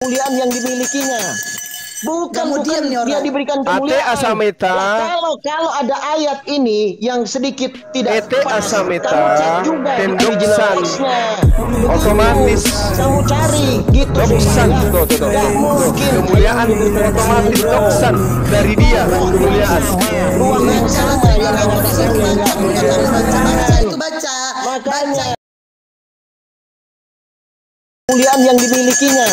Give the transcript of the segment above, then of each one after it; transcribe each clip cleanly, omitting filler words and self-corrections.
kemuliaan yang dimilikinya. Bukan dia diberikan kemuliaan. Asameta. Kalau ada ayat ini yang sedikit tidak pas, asameta tendoksan otomatis kamu cari gitu doksan tuh. Kemuliaan otomatis doksan dari dia kemuliaan. Ruang yang sama yang makanya kemuliaan yang dimilikinya.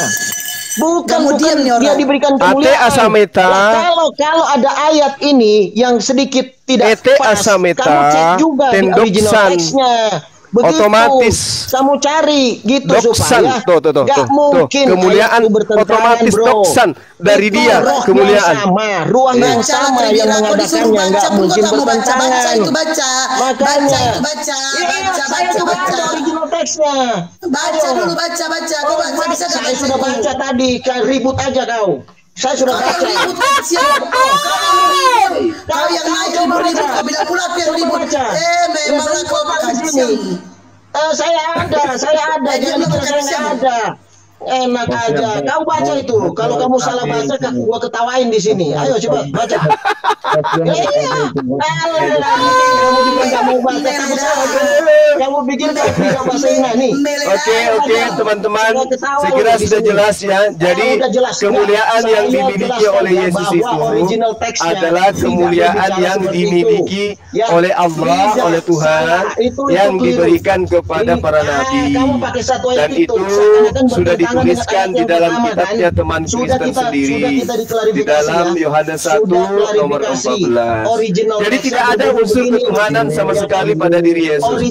Bukan dia diberikan kemuliaan. Asameta. Kalau ada ayat ini yang sedikit tidak pas, kamu cek juga di original text-nya. Begitu, otomatis kamu cari gitu doksan, supaya gak mungkin kemuliaan otomatis doksan dari dia kemuliaan. Ruang yang sama yang mengadakannya nggak mungkin bertentangan. Makanya baca original teksnya. Saya sudah baca tadi, ribut aja kau. Saya sudah baca. Kau yang naik ribut, kau bilang pula yang ribut. Memanglah kau kacang. Saya ada. Jangan kira saya nggak ada. Enak aja. Kau baca itu. Kalau kamu salah baca, gua ketawain di sini. Ayo coba baca. Kamu juga nggak mau baca. Kamu bikin tidak bahasa ini. Oke, teman-teman. Saya kira sudah jelas ya. Jadi kemuliaan yang dimiliki oleh Yesus itu adalah kemuliaan yang dimiliki oleh Allah, oleh Tuhan, yang diberikan kepada para nabi. Dan itu sudah dituliskan di dalam kitabnya teman Kristen sendiri, di dalam Yohanes 1 nomor 14. Jadi tidak ada unsur ketuhanan sama sekali pada diri Yesus.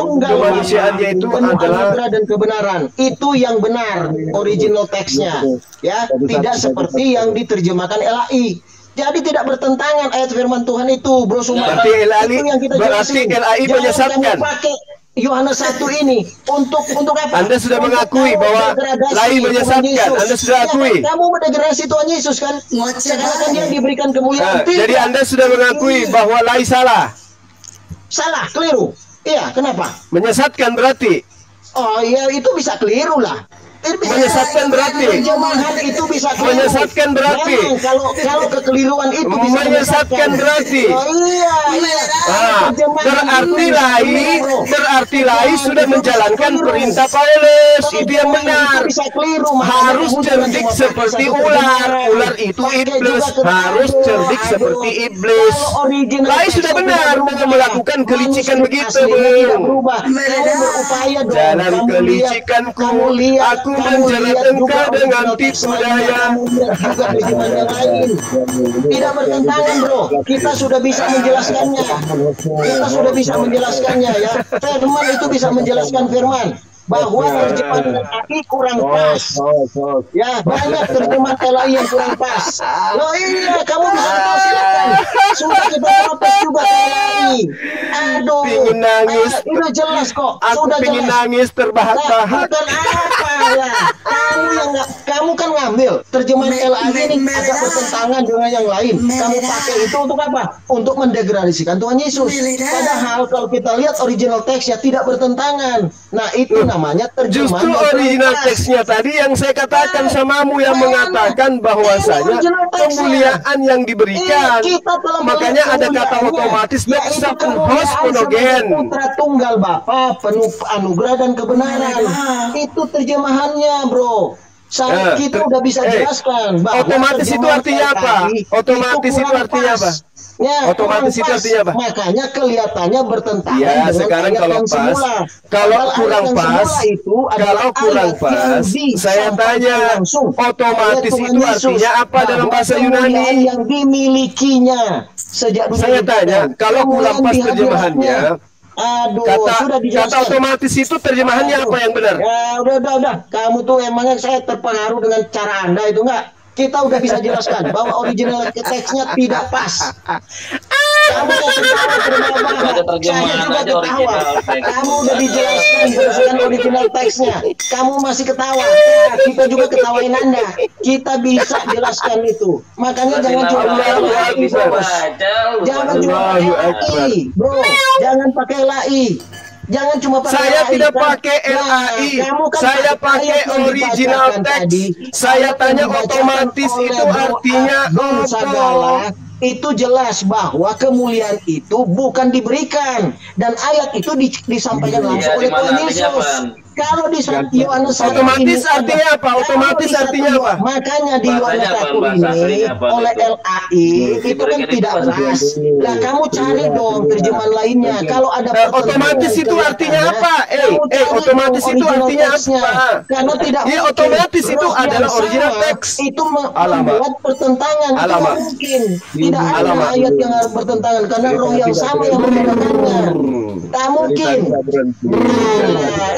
Kemanusiaannya itu adalah dan kebenaran. Itu yang benar original teksnya, ya, tidak seperti yang diterjemahkan LAI. Jadi tidak bertentangan ayat firman Tuhan itu, Bro Sumar. Berarti LAI menyesatkan. Yohanes 1 ini untuk apa? Anda sudah mengakui bahwa lain menyesatkan. Anda sudah akui. Kamu mendegradasi Tuhan Yesus kan? Sekarang dia diberikan kemuliaan. Jadi Anda sudah mengakui bahwa lain salah. Salah, keliru. Iya, kenapa? Menyesatkan berarti. Oh iya, itu bisa keliru lah. Menyesatkan berarti. Itu bisa keliru. Menyesatkan berarti. Kalau kekeliruan itu bisa menyesatkan berarti. Oh iya. Berarti lain sudah menjalankan perintah Paulus. Itu yang benar. Harus cerdik seperti ular. Ular itu iblis. Harus cerdik seperti iblis. Lain sudah benar melakukan kelicikan begitu. Dalam kelicikanku aku menjerat engkau dengan tipu daya. Tidak bertentangan, Bro. Kita sudah bisa menjelaskannya. Ya. Firman itu bisa menjelaskan firman. Bahwa terjemahan LAI kurang pas. Ya, banyak terjemahan LAI yang kurang pas. Loh iya, kamu bisa tahu, silakan. Sudah kita protes juga ke LAI. Aduh, pingin nangis. Udah jelas kok. Sudah pingin nangis terbahak-bahak. Bukan apa ya? Kamu kan ngambil terjemahan LAI ini agak bertentangan dengan yang lain. Kamu pakai itu untuk apa? Untuk mendegradasikan Tuhan Yesus. Padahal kalau kita lihat original teksnya tidak bertentangan. Nah, itu namanya terjemahan. Justru original teksnya tadi yang saya katakan samamu yang mengatakan bahwasanya kemuliaan yang diberikan. Makanya ada kata otomatis doksa penhos monogen. Putra tunggal Bapa penuh anugerah dan kebenaran. Itu terjemahannya, Bro. Kita udah bisa jelaskan. Otomatis itu artinya apa? Otomatis itu artinya apa? Ya, otomatis itu artinya apa? Makanya kelihatannya bertentangan ya, dengan sekarang kalau pas, kalau kurang pas, saya tanya, otomatis itu artinya apa dalam bahasa Yunani? Yang dimilikinya sejak dulu. Saya tanya, kalau kurang pas terjemahannya, kata otomatis itu terjemahannya apa yang benar? Ya, udah. Kamu tuh emangnya saya terpengaruh dengan cara Anda itu enggak? Kita udah bisa jelaskan bahwa original teksnya tidak pas. Kamu Kamu udah dijelaskan berdasarkan original teksnya. Kamu masih ketawa. Kita juga ketawain Anda. Kita bisa jelaskan itu. Makanya jangan cuma Jangan cuma LAI, bro. Jangan pakai LAI. Jangan cuma pakai saya LAI, tidak kan? pakai LAI. Kan Saya pakai ayat yang original dibacakan text. tadi, Saya ayat tanya yang dibacakan otomatis oleh itu doa artinya dan segala, apa? itu jelas bahwa kemuliaan itu bukan diberikan, dan ayat itu disampaikan langsung oleh Tuhan Yesus. Kalau di Yohanes 1 otomatis artinya apa? Otomatis artinya apa? Makanya di Yohanes 1 ini oleh LAI itu kan tidak pas. Lah kamu cari dong terjemahan lainnya. Kalau ada otomatis itu artinya apa? Otomatis itu artinya apa? Karena tidak otomatis itu adalah original text. Itu membuat pertentangan. Itu mungkin. Tidak ada ayat yang harus bertentangan karena roh yang sama yang membedakannya. Tak mungkin.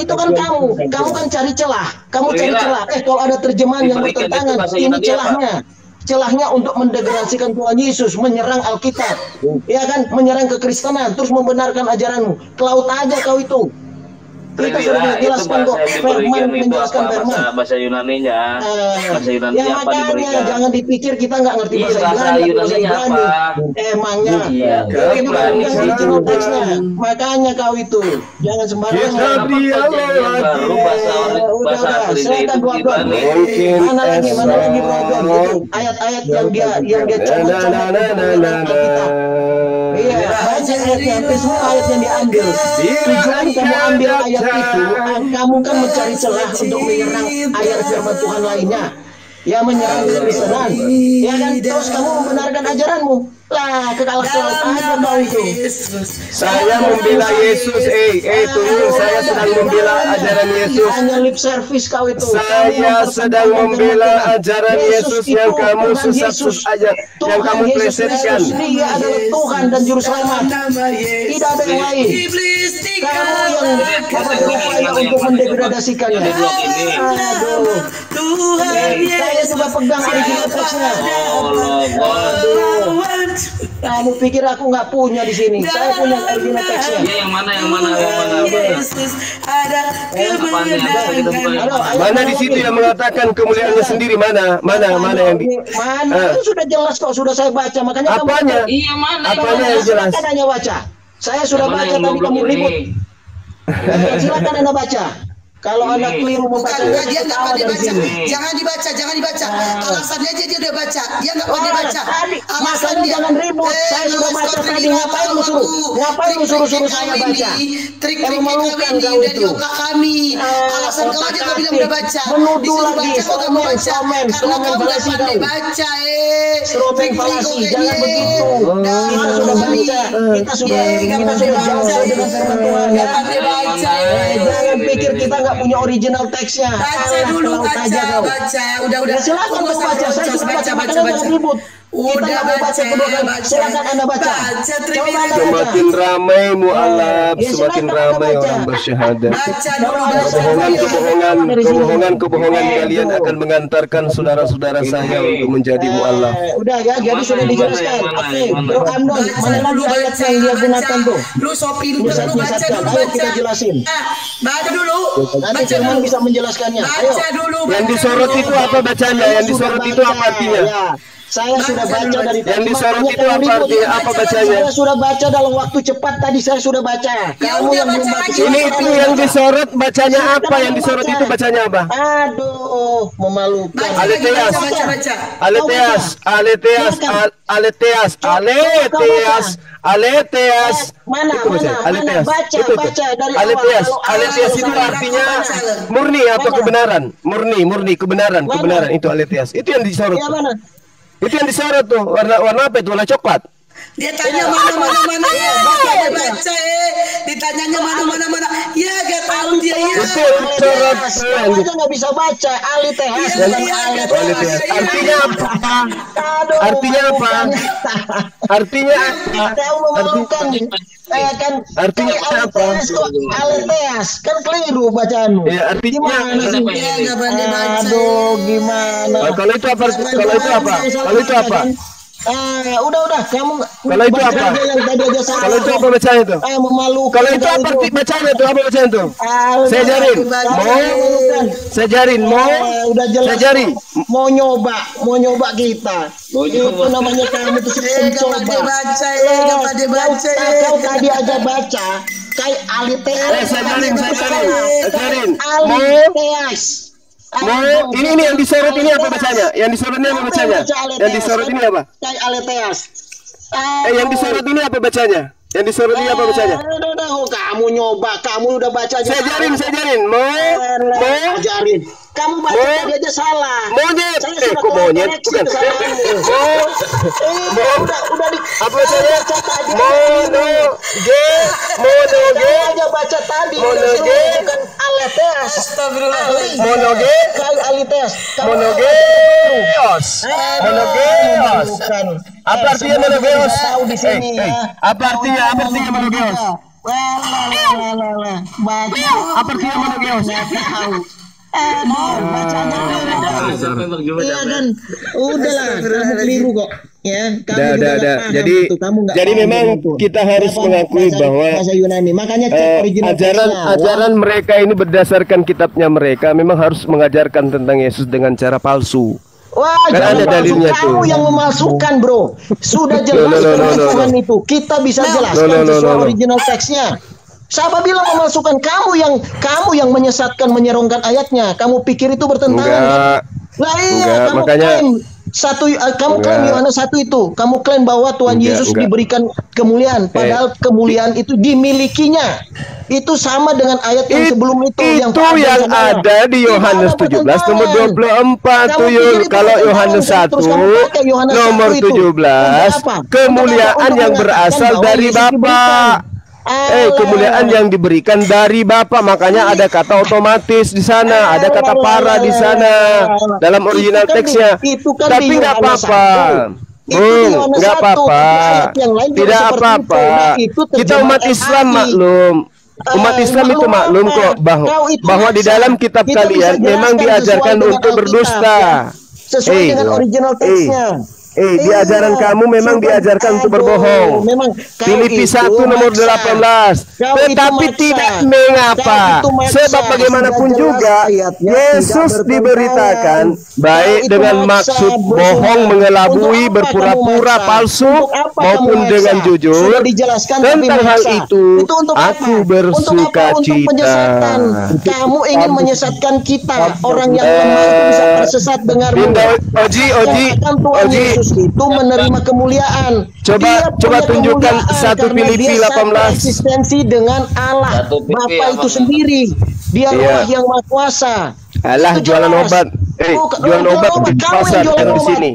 Itu kan kamu kan cari celah. Kamu cari celah. Kalau ada terjemahan yang bertentangan, ini celahnya untuk mendegradasikan Tuhan Yesus, menyerang Alkitab, ya kan, menyerang kekristenan, terus membenarkan ajaranmu. Kelaut aja kau itu. Kita sudah jelaskan kok, Firman menjelaskan Firman. Bahasa Yunaninya. Bahasa Yunani ya apa makanya diberikan? Jangan dipikir kita nggak ngerti bahasa Yunani apa? Emangnya. Itu original teksnya. Makanya kau itu jangan sembarangan. Baru bahasa aslinya itu Ibrani. Mana lagi program itu ayat-ayat yang dia comot-comot Alkitab. Iya, banyak ayatnya, hampir semua ayat yang diambil. Tujuan kamu ambil ayat itu, kamu kan mencari celah untuk menyerang ayat firman Tuhan lainnya. Ya menyerang kekristenan. Ya kan, terus kamu membenarkan ajaranmu. Lah, kekalah aja kau itu. Saya membela Yesus, tunggu, saya sedang membela ajaran Yesus. Hanya lip service kau itu. Saya sedang membela ajaran Yesus yang kamu aja, yang kamu plesetkan. Dia adalah Tuhan dan Juru Selamat. Tidak ada yang lain. Kamu yang berupaya untuk mendegradasikannya. Aduh. Saya sudah pegang original teksnya. Kamu pikir aku nggak punya di sini? Saya punya original teksnya. Yang mana? Mana di situ yang mengatakan kemuliaannya sendiri? Mana yang di? Mana? Itu sudah jelas kok, sudah saya baca. Makanya apanya? Apanya yang jelas? Silakan hanya baca. Saya sudah baca tadi kamu ribut. Silakan Anda baca. Kalau anak keliru membaca, dia nggak pandai baca. Jangan dibaca. Alasannya aja dia udah baca. Dia nggak pandai baca. Alasannya jangan ribut. Saya sudah baca tadi. Ngapain lu suruh saya baca? Trik-trik kami dari otak kami. Alasan kau aja nggak bilang udah baca. Menuduh lagi. Komen. Karena kau nggak pandai baca. Seropen falasi. Jangan begitu. Kita sudah baca. Kita sudah jauh dengan firman Tuhan. Jangan pikir kita nggak punya original teksnya. Baca dulu, baca. Udah. Silakan kamu baca. Saya sudah baca. Ribut. Udah baca kedua kali. Silakan Anda baca. Semakin ramai mu'alaf, semakin ramai orang bersyahadat. Kebohongan kalian akan mengantarkan saudara-saudara saya untuk menjadi mu'alaf. Udah ya, jadi sudah dijelaskan. Oke, Bro Amnon, mana lagi ayat yang dia gunakan tuh? Lu Sopi dulu baca. Ayo kita jelasin. Baca dulu. Nanti Firman bisa menjelaskannya. Ayo. Baca dulu. Yang disorot itu apa bacanya? Yang disorot itu apa artinya? Saya sudah baca dari yang disorot itu apa artinya? Apa bacanya? Saya sudah baca dalam waktu cepat tadi. Saya sudah baca. Kamu yang belum baca. Ini itu yang disorot bacanya apa? Yang disorot itu bacanya apa? Aduh, memalukan. Aletheas. Mana? Baca dari Aletheas itu artinya murni atau kebenaran? Murni kebenaran itu aletheas. Itu yang disorot. Itu yang disorot tuh, warna apa itu? Warna coklat. Dia tanya mana ya, baca ditanyanya mana. Ya gak tahu dia ya. Itu yang disorot. Kamu aja nggak bisa baca Aletheas. Artinya apa? Artinya apa? Kamu memalukan. Kan artinya apa? Aletheas kan keliru bacaanmu. Ya, artinya aduh, gimana? Kalau itu apa? Udah kamu. Kalau itu apa? Kalau itu apa bacanya itu? Memalukan. Kalau itu apa bacanya itu? Apa bacanya itu? Saya jarin. Udah jelas. Mau nyoba kita. Itu namanya kamu tuh mencoba. Kau tadi aja baca. kayak aliteas. Ajarin. Aliteas. Ini yang disorot ini apa bacanya? Yang disorot ini apa bacanya? Yang disorot ini apa? Kayak aliteas. Yang disorot ini apa bacanya? Yang disorot ini apa bacanya? Kamu nyoba, kamu udah baca aja. Saya ajarin. Ajarin. Kamu baca tadi aja salah. Monyet. Kok monyet? Bukan. Udah di apa bacanya? Monoge. Aja baca tadi. Monoge. Bukan aleteas. Astagfirullahaladzim. Monoge. Kayak aliteas. Monogeos. Monogeos. Apa artinya monogeos? Tahu di sini ya. Apa artinya monogeos? Baca. Apa artinya monogeos? Bacanya iya kan, udahlah, kamu keliru kok, ya. Jadi memang kita harus mengakui bahwa bahasa Yunani, makanya ajaran mereka ini berdasarkan kitabnya mereka memang harus mengajarkan tentang Yesus dengan cara palsu. Wah, kan ada dalilnya kamu tuh. yang memasukkan, bro. Sudah jelas Tuhan itu. Kita bisa jelaskan sesuai original teksnya. Siapa bilang memasukkan? Kamu yang menyesatkan, menyerongkan ayatnya. Kamu pikir itu bertentangan? Enggak. Lah iya, Enggak, kamu makanya kamu klaim Yohanes 1 itu. Kamu klaim bahwa Tuhan Yesus diberikan kemuliaan, padahal kemuliaan itu dimilikinya. Itu sama dengan ayat yang sebelum itu yang ada di Yohanes 17 nomor 24 tuh Yul. Kalau Yohanes 1 nomor 17 kemuliaan yang berasal dari Bapa. Kemuliaan yang diberikan dari Bapa, makanya ada kata otomatis di sana, ada kata para di sana dalam original teksnya. Tapi nggak apa-apa. Nggak apa-apa. Tidak apa-apa. Kita umat Islam maklum. Umat Islam itu maklum kok bahwa di dalam kitab kalian memang diajarkan untuk berdusta. Sesuai dengan original teksnya. Di ajaran kamu memang diajarkan untuk berbohong. Filipi 1 nomor 18. Tetapi tidak mengapa. Sebab bagaimanapun juga Yesus diberitakan baik dengan maksud bohong, mengelabui, berpura-pura palsu maupun dengan jujur. Tentang hal itu aku bersuka cita. Kamu ingin menyesatkan kita, orang yang lemah itu bisa tersesat dengarmu. Oji itu menerima kemuliaan. Coba tunjukkan 1 Filipi 18. Eksistensi dengan Allah Bapa itu sendiri. Dia Allah yang Maha Kuasa. Alah, jualan obat. Jualan obat di pasar, bukan di sini.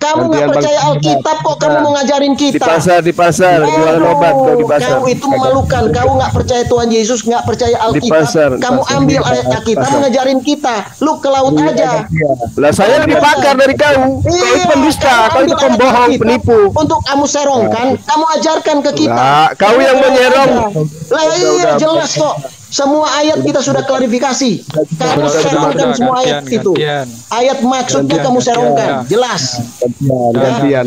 Kamu nggak percaya Alkitab kok kamu mau ngajarin kita? Di pasar, jualan obat kau di pasar. Kau itu memalukan. Kau nggak percaya Tuhan Yesus, nggak percaya Alkitab. Kamu ambil ayat kita, ngajarin kita. Lu ke laut aja. Lah saya lebih pakar dari kau. Kau itu pendusta, kau itu pembohong, penipu. Untuk kamu serongkan, kamu ajarkan ke kita. Nah, kau yang menyerong. Lah iya jelas kok. Semua ayat kita sudah klarifikasi. Kamu serongkan semua ayat itu. Ayat maksudnya kamu serongkan, jelas.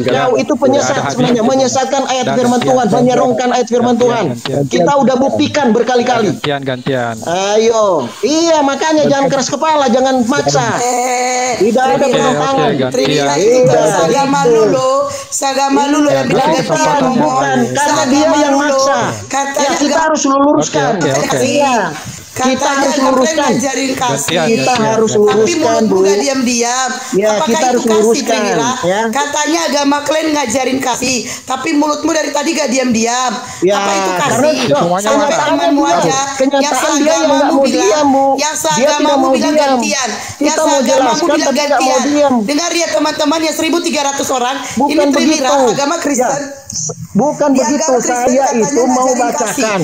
Kau itu penyesat sebenarnya, menyesatkan ayat firman Tuhan, menyerongkan ayat firman Tuhan. Kita udah buktikan berkali-kali. Gantian. Ayo, iya makanya jangan keras kepala, jangan maksa. Tidak ada pertentangan. Sagama lulu yang bukan karena dia yang maksa. Ya kita harus luruskan. Kita harus luruskan. Kita harus luruskan, Bu. Tapi diam-diam. Ya, kita harus luruskan. Ya. Katanya agama kalian ngajarin kasih, tapi mulutmu dari tadi gak diam-diam. Ya, apa itu kasih? Sama temanmu aja. Kenyataan dia yang nggak mau diam, Bu. Yang dia tidak mau bilang diam. gantian. Kita mau jelaskan tapi tidak mau diam. Dengar ya teman-teman ya 1.300 orang. Bukan ini begitu. Agama Kristen. Bukan begitu. Saya itu mau bacakan.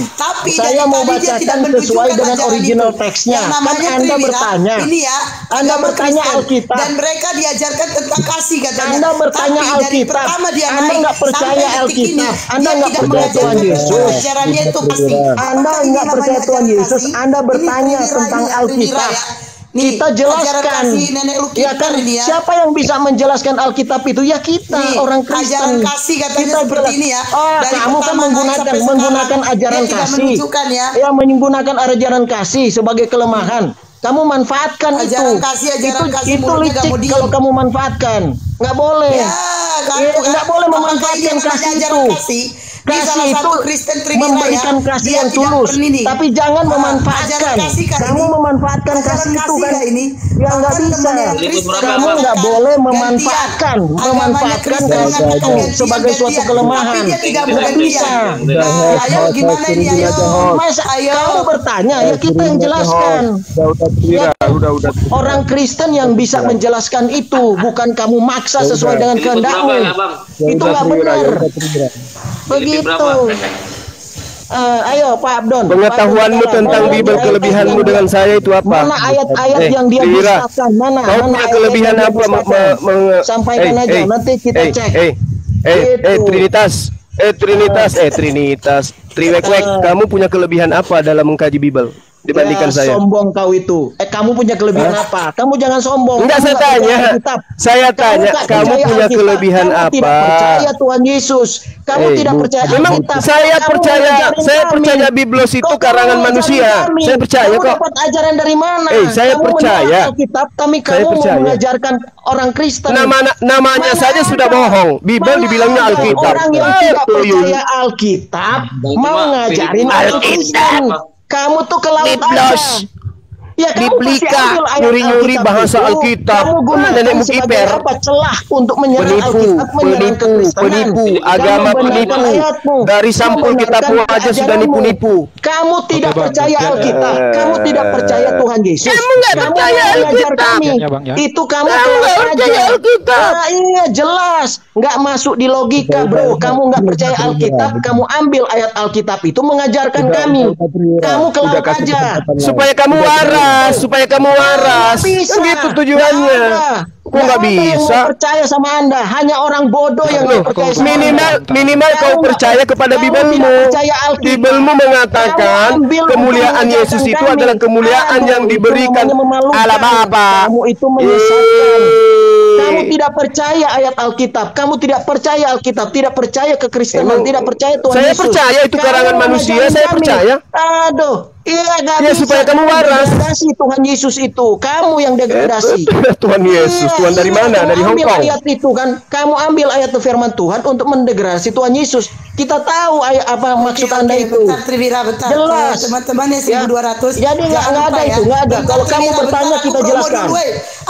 Saya mau bacakan sesuai dengan original teksnya. Kan Anda bertanya. Ini ya. Anda bertanya Alkitab. Dan mereka diajarkan tentang kasih katanya. Anda bertanya Alkitab. Anda nggak percaya Alkitab. Anda nggak percaya Tuhan Yesus. Ajarannya itu kasih. Anda nggak percaya Tuhan Yesus. Anda bertanya tentang Alkitab. Kita jelaskan, ya kan? Siapa yang bisa menjelaskan Alkitab itu? Ya kita, orang Kristen. Kita seperti ini ya. Kamu kan menggunakan ajaran kasih. Ya, menggunakan ajaran kasih sebagai kelemahan. Kamu manfaatkan ajaran itu. Kasih, itu licik kalau kamu manfaatkan. Nggak boleh. Nggak boleh memanfaatkan kasih itu. Kasih itu memberikan kasih yang tulus, tapi jangan memanfaatkan. Kamu memanfaatkan kasih itu kan ini yang nggak bisa. Kamu nggak boleh memanfaatkan kasih itu sebagai suatu kelemahan. Nggak bisa. Ayo gimana ini? Ayo. Masa kamu bertanya ya kita yang jelaskan. Udah. Orang Kristen yang bisa menjelaskan itu, bukan kamu maksa sesuai dengan kehendakmu. Itu nggak benar. Begitu. Ayo Pak Abdon. Pengetahuanmu tentang Bible, kelebihanmu dengan saya itu apa? Mana ayat-ayat yang dia dustakan? Mana? Kau punya kelebihan apa? Sampaikan aja, nanti kita cek. Trinitas. Triwek-wek, kamu punya kelebihan apa dalam mengkaji Bible dibandingkan saya? Sombong kau itu. Kamu punya kelebihan apa? Kamu jangan sombong. Enggak, saya tanya. Kamu punya kelebihan apa? Tidak percaya Tuhan Yesus. Kamu tidak percaya. Memang saya percaya Biblos itu karangan manusia. Saya percaya kok. Kamu dapat ajaran dari mana? Saya percaya. Alkitab, kamu mau mengajarkan orang Kristen. Namanya saja sudah bohong. Bible dibilangnya Alkitab. Orang yang tidak percaya Alkitab mau ngajarin Alkitab. Kamu tuh ke laut aja. Ya, Biblika, nyuri-nyuri bahasa Alkitab. Kamu gunakan Nenek sebagai apa? Celah untuk menyerang Alkitab, menyerang kekristenan. Penipu, agama penipu. Dari sampul kitab aja sudah nipu-nipu. Kamu tidak percaya Alkitab. Kamu tidak percaya Tuhan Yesus. Kamu nggak percaya Alkitab. Itu kamu nggak percaya Alkitab. Iya, jelas. Nggak masuk di logika, bro. Kamu nggak percaya Alkitab. Kamu ambil ayat Alkitab itu mengajarkan kami. Kamu ke laut aja. Supaya kamu waras. Begitu tujuannya. Kok nggak bisa? Percaya sama Anda, hanya orang bodoh yang percaya sama minimal kau percaya kepada Biblemu. Biblemu mengatakan kemuliaan Yesus itu adalah kemuliaan yang diberikan Allah Bapa. Kamu itu menyesatkan. Kamu tidak percaya ayat Alkitab. Kamu tidak percaya Alkitab, tidak percaya kekristenan, tidak percaya Tuhan Yesus. Saya percaya itu karangan manusia, saya percaya. Aduh, iya supaya kamu waras. Tuhan Yesus itu, kamu yang degradasi. Tuhan Yesus, Tuhan dari mana? Dari Hong Kong. Ayat itu kan, kamu ambil ayat firman Tuhan untuk mendegradasi Tuhan Yesus. Kita tahu apa maksud Anda itu. Bentar. Jelas. Teman-teman ya 1200. Jadi nggak ada itu, nggak ada. Kalau kamu bertanya kita jelaskan.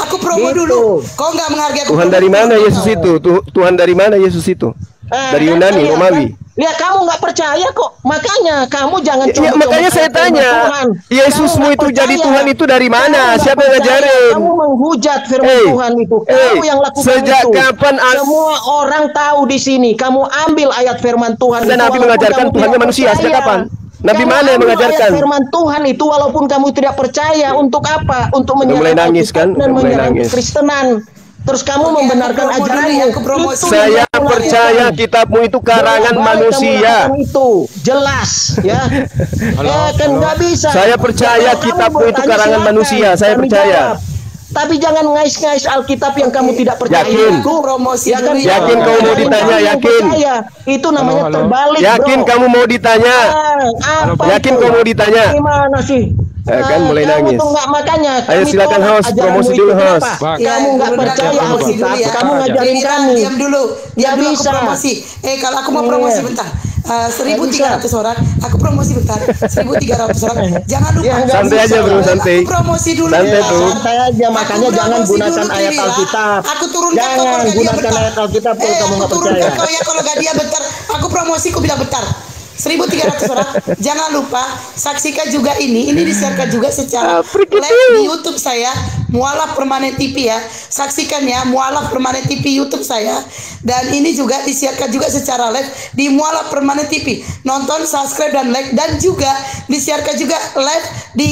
Aku promo dulu. Kau nggak menghargai Tuhan dari mana Yesus itu? Tuhan dari mana Yesus itu? Dari Yunani, Romawi. Ya kamu nggak percaya kok, makanya kamu jangan coba. Makanya saya tanya, Yesusmu itu jadi Tuhan itu dari mana? Siapa yang ngajarin? Kamu menghujat firman Tuhan itu. Kamu yang lakukan sejak itu. Kapan? Semua orang tahu di sini. Kamu ambil ayat firman Tuhan. Dan Nabi mengajarkan Tuhannya manusia. Sejak kapan? Nabi mana yang mengajarkan? Firman Tuhan itu walaupun kamu tidak percaya, untuk apa? Untuk menyerang dan menyerang Kristenan. Terus kamu membenarkan ajarannya. Saya percaya kitabmu itu karangan manusia. Itu jelas ya. Kan nggak bisa. Saya percaya kitabmu itu karangan manusia. Saya percaya. Tapi jangan ngais-ngais Alkitab yang kamu tidak percaya. Yakin kau mau ditanya? Yakin? Itu namanya terbalik. Yakin kamu mau ditanya? Yakin kau mau ditanya? Gimana sih? Kan mulai nangis. Makanya. Ayo silakan host, promosi dulu host. Kamu nggak percaya Alkitab, kamu ngajarin kami. Diam dulu. Dia bisa. Kalau aku mau promosi bentar. 1.300 orang, aku promosi bentar. 1.300 orang. Jangan lupa. Santai aja bro, santai. Aku promosi dulu. Santai aja, makanya jangan gunakan ayat Alkitab. Aku turunkan jangan gunakan ayat Alkitab kalau kamu nggak percaya. Kalau nggak dia bentar, aku promosi, aku bilang bentar. 1.300 orang. Jangan lupa saksikan juga ini disiarkan juga secara live di YouTube saya, Mualaf Permanen TV ya. Saksikan ya, Mualaf Permanen TV YouTube saya. Dan ini juga disiarkan juga secara live di Mualaf Permanen TV. Nonton, subscribe dan like, dan juga disiarkan juga live di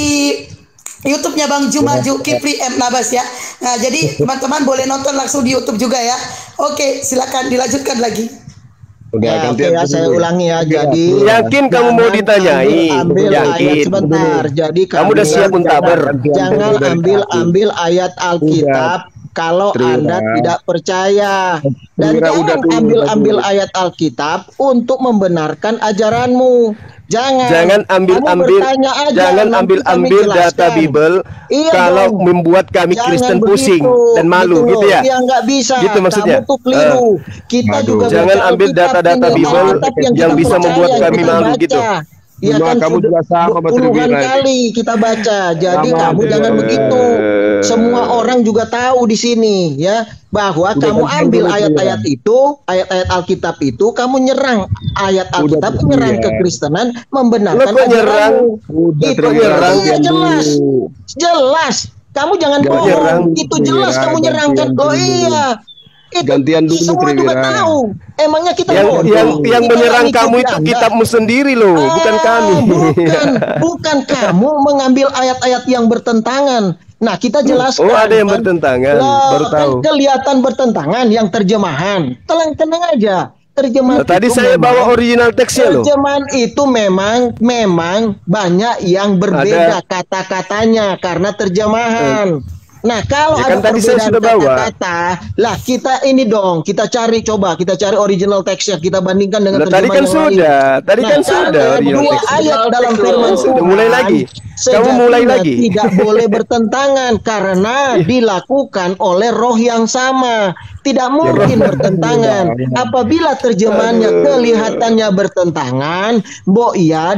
YouTube-nya Bang Juma Kipli M Nabas ya. Nah, jadi teman-teman boleh nonton langsung di YouTube juga ya. Oke, silakan dilanjutkan lagi. Udah, saya ulangi ya. Jadi yakin kamu mau ditanyain? Yakin. Sebentar. Jadi kamu udah siap untaber. Jangan ambil ayat Alkitab kalau Anda tidak percaya. Dan jangan ambil ayat Alkitab untuk membenarkan ajaranmu. Jangan ambil data Bible kalau membuat kami Kristen pusing dan malu gitu ya. Iya, nggak bisa. Gitu maksudnya. Kamu tuh keliru. Kita juga jangan ambil data-data Bible yang bisa membuat kami malu gitu. Iya kan, kamu juga sama puluhan kali kita baca. Jadi kamu jangan begitu. Semua orang juga tahu di sini ya bahwa kamu ambil ayat-ayat itu, ayat-ayat Alkitab itu, kamu nyerang ayat Alkitab, menyerang kekristenan, membenarkan ajaranmu. Itu jelas. Kamu jangan bohong. Itu jelas kamu nyerang kan. Oh iya. Itu gantian dulu semua juga tahu. Emangnya kita yang menyerang kamu itu kitabmu sendiri loh, bukan kami. Bukan kamu mengambil ayat-ayat yang bertentangan. Nah, kita jelaskan. Oh, ada yang bertentangan, baru tahu. Kan kelihatan bertentangan yang terjemahan. Tenang aja. Terjemahan tadi saya bawa original teksnya loh. Terjemahan itu memang banyak yang berbeda kata-katanya karena terjemahan. Nah, kalau ya kan ada tadi saya sudah bawa kata-kata, lah kita ini dong, kita cari original teksnya, kita bandingkan dengan tadi kan sudah, dua ayat dalam firman Tuhan. Mulai lagi. Kamu mulai lagi. Tidak boleh bertentangan karena dilakukan oleh roh yang sama. Tidak mungkin bertentangan. Apabila terjemahannya kelihatannya bertentangan,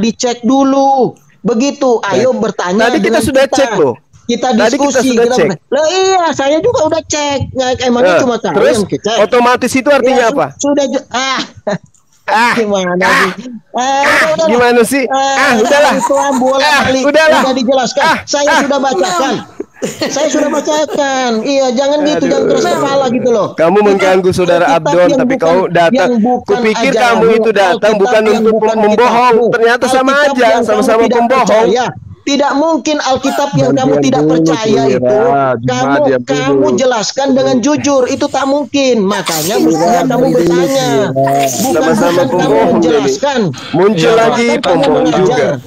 dicek dulu. Begitu, ayo bertanya. Tadi kita sudah cek loh. Kita diskusi, loh iya, saya juga udah cek. Emangnya cuma saya yang cek. Otomatis itu artinya apa? Sudah gimana sih? Udahlah. Udahlah dijelaskan. Saya sudah bacakan. Saya sudah bacakan. Iya, jangan gitu, jangan keras kepala gitu loh. Kamu mengganggu saudara Abdon, tapi kau datang. Kupikir kamu itu datang bukan untuk membohong. Ternyata sama aja, sama-sama pembohong. Tidak mungkin Alkitab yang kamu tidak percaya itu kamu jelaskan dengan jujur, itu tak mungkin. Makanya kamu bertanya, bukan kamu menjelaskan. Muncul lagi pembohong juga.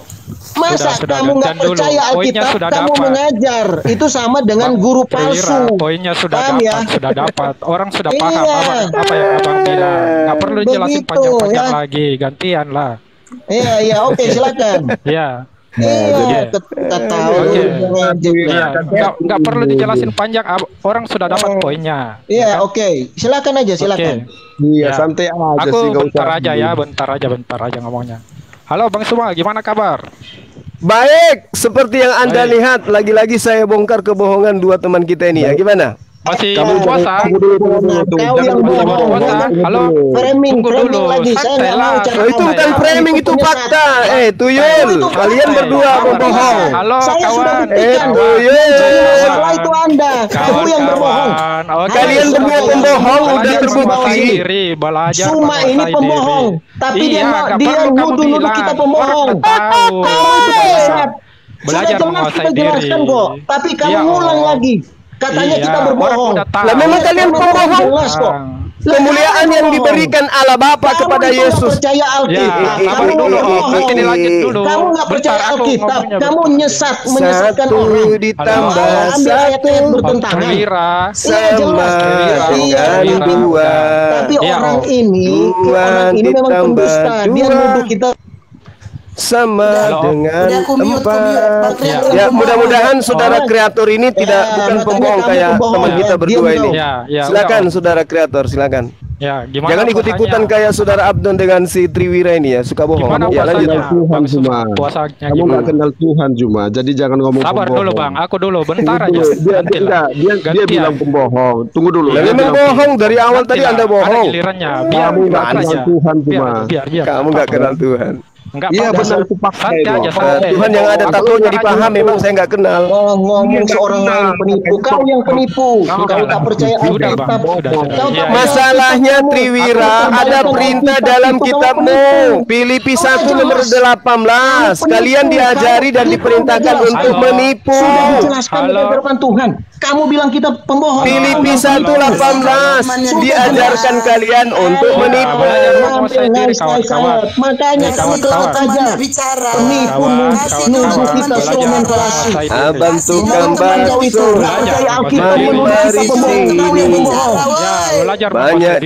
Masa kamu nggak percaya Alkitab, kamu mengajar, itu sama dengan guru palsu. Poinnya sudah dapat. Orang sudah paham apa yang abang bilang. Nggak perlu jelasin panjang-panjang lagi, gantian lah. Iya, oke, silakan. Iya. Nggak perlu dijelasin panjang, orang sudah dapat poinnya. Iya, oke, silakan aja, silakan. Iya, santai aja sih. Aku bentar aja ngomongnya. Halo Bang Suma, gimana kabar? Baik, seperti yang Anda lihat, lagi-lagi saya bongkar kebohongan dua teman kita ini ya. Gimana? Masih puasa? Kau yang puasa? Halo? Framing lagi. Saya nggak mau cara itu bukan framing, itu fakta. Tuyul, kalian berdua berbohong. Halo kawan. Tuyul. Itu Anda. Kamu yang berbohong. Kalian berdua pembohong, udah terbukti. Suma ini pembohong. Tapi dia nuduh kita pembohong. Belajar menguasai diri. Kok. Tapi kamu ngulang lagi. Katanya kita berbohong. Lah memang kalian pembohong. Kemuliaan yang diberikan Allah Bapa kepada Yesus. Percaya Alkitab. Kamu Kamu nggak percaya Alkitab. Kamu menyesatkan orang. Ditambah ambil ayat-ayat bertentangan. Sama dengan dua. Tapi orang ini memang pendusta. Dia nuduh kita sama dengan empat. Ya, mudah-mudahan saudara kreator ini bukan pembohong kayak teman kita berdua ini. Silakan saudara kreator, silakan. Ya, jangan ikut-ikutan kayak saudara Abdon dengan si Triwira ini ya, suka bohong. Ya, lanjut. Tuhan cuma. Kamu nggak kenal Tuhan cuma, jadi jangan ngomong sabar pembohong. Dulu Bang, aku dulu bentar aja. Dia bilang pembohong. Tunggu dulu. Memang bohong dari awal tadi Anda bohong. Ada gilirannya. Biar kamu nggak kenal Tuhan cuma. Kamu nggak kenal Tuhan. Iya benar, itu fakta itu. Tuhan yang ada tatonya dipaham, memang saya nggak kenal. Ngomong seorang lain penipu, kau yang penipu. Kau tak percaya Alkitab. Masalahnya Triwira, ada perintah dalam kitabmu, Filipi 1 nomor 18. Kalian diajari dan diperintahkan untuk menipu. Sudah dijelaskan oleh firman Tuhan. Kamu bilang kita pembohong. Filipi 1:18 diajarkan kalian untuk menipu. Makanya kamu Kalau teman bicara, penipu nuduh kita seromen palsu. Abang tukang bakso, mari sini. Banyak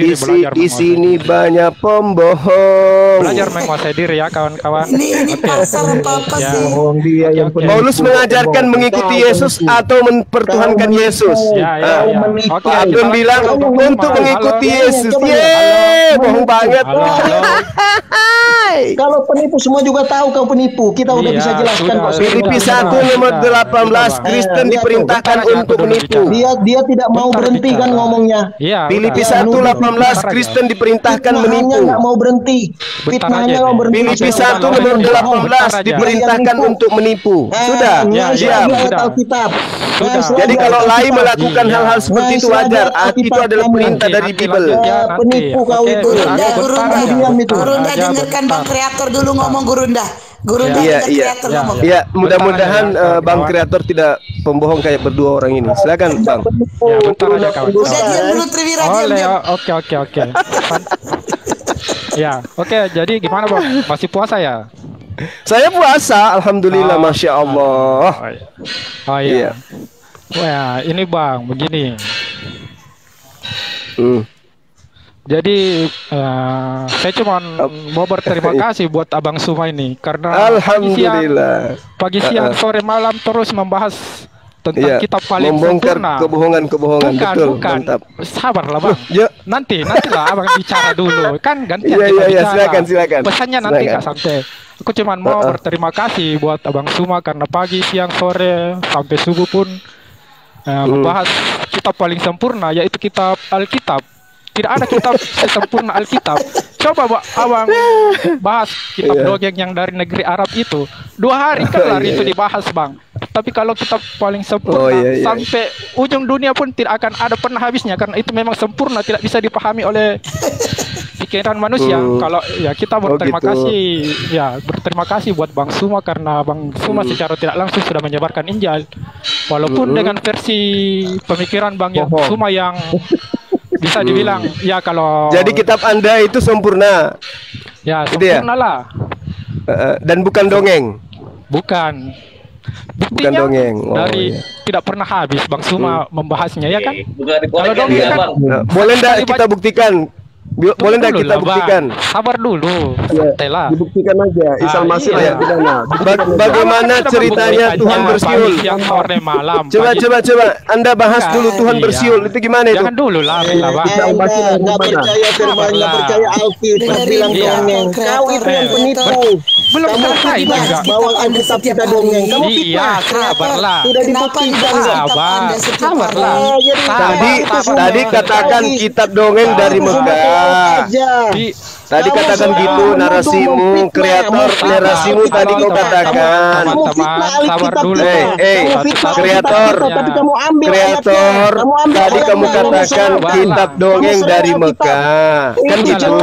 di sini banyak pembohong. Belajar menguasai diri ya kawan-kawan. Ini pasar apa sih? Paulus mengajarkan mengikuti Yesus atau mempertuhankan Yesus. Abang bilang untuk mengikuti Yesus. Yeay, bohong banget. Kalau penipu semua juga tahu kau penipu. Kita udah bisa jelaskan kok. Filipi 1 nomor 18, Kristen diperintahkan untuk menipu. Dia tidak mau berhenti kan ngomongnya. Filipi 1:18, Kristen diperintahkan menipu. Nggak mau berhenti. Fitnahnya mau berhenti. Filipi 1 nomor 18 diperintahkan untuk menipu. Sudah. Siap. Alkitab. Jadi kalau lain melakukan hal-hal seperti itu wajar. Itu adalah perintah dari Bible. Penipu kau itu. Gurunda dengarkan Bang Kreator dulu ngomong Gurunda. Gurunda Kreator ngomong. Iya, mudah-mudahan Bang Kreator tidak pembohong kayak berdua orang ini. Silakan Bang. Ya, bentar aja kawan. Udah diam dulu Triwira, diam. Oke. Ya, oke. Jadi gimana Bang? Masih puasa ya? Saya puasa, alhamdulillah, masya Allah. Oh iya. Wah, ini Bang, begini. Jadi saya cuma mau berterima kasih buat Abang Suma ini karena alhamdulillah pagi siang sore malam terus membahas tentang kitab paling membongkar sempurna. Kebohongan. Betul, mantap. Sabarlah Bang. Nantilah Abang bicara dulu. Kan gantian kita bicara. Silakan. Pesannya nanti nggak sampai. Aku cuma mau berterima kasih buat Abang Suma karena pagi, siang, sore sampai subuh pun membahas kitab paling sempurna yaitu kitab Alkitab. Tidak ada kitab sesempurna Alkitab. Coba Abang bahas kitab dongeng yang dari negeri Arab itu. 2 hari kan itu dibahas Bang. Tapi kalau kitab paling sempurna sampai ujung dunia pun tidak akan ada pernah habisnya karena itu memang sempurna, tidak bisa dipahami oleh pikiran manusia. Kalau kita berterima kasih berterima kasih buat Bang Suma karena Bang Suma secara tidak langsung sudah menyebarkan Injil. Walaupun dengan versi pemikiran Bang Suma yang bisa dibilang kalau jadi kitab Anda itu sempurna. Ya, sempurna lah. Dan bukan dongeng. Bukan. Buktinya dongeng. Tidak pernah habis Bang Suma membahasnya ya kan? Kalau dongeng kan boleh enggak kita buktikan? Boleh enggak kita buktikan? Sabar dulu. Santai dibuktikan aja. Isal Masih ya. Bagaimana ceritanya Tuhan bersiul? Coba Anda bahas dulu Tuhan bersiul. Itu gimana itu? Jangan dulu lah. Nggak percaya firman, nggak percaya Alkitab bilang dongeng. Kau itu yang penipu. Belum selesai juga. Bawa Alkitab kita dongeng. Kamu fitnah. Sabarlah. Sudah dibuktikan. Sabarlah. Tadi katakan kitab dongeng dari Mekah. Tadi katakan gitu narasimu, kreator narasimu tadi kau katakan. Sabar dulu. Kreator tadi kamu katakan kitab dongeng dari Mekah. Kan gitu.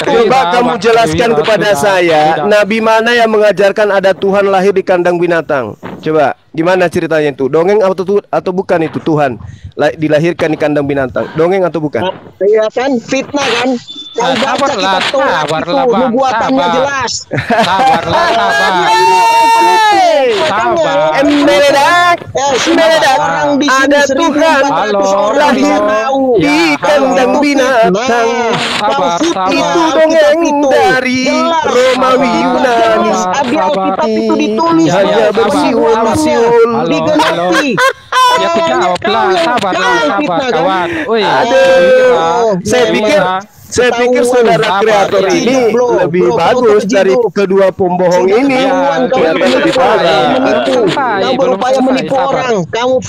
Coba kamu jelaskan kepada saya, nabi mana yang mengajarkan ada Tuhan lahir di kandang binatang? Coba, gimana ceritanya itu? Dongeng atau bukan itu Tuhan dilahirkan di kandang binatang? Dongeng atau bukan? Iya kan, fitnah kan? Kau baca kitab Taurat itu, nubuatannya jelas. Sabar. Ada Tuhan lahir di kandang binatang. Itu dongeng dari Romawi Yunani. Di Alkitab itu ditulis. Hanya bersiul. Digenapi. Ya jawablah, sabar kawan. Saya pikir saudara kreator ini lebih bagus dari kedua pembohong ini. Lebih parah. Kau berupaya menipu orang. Kamu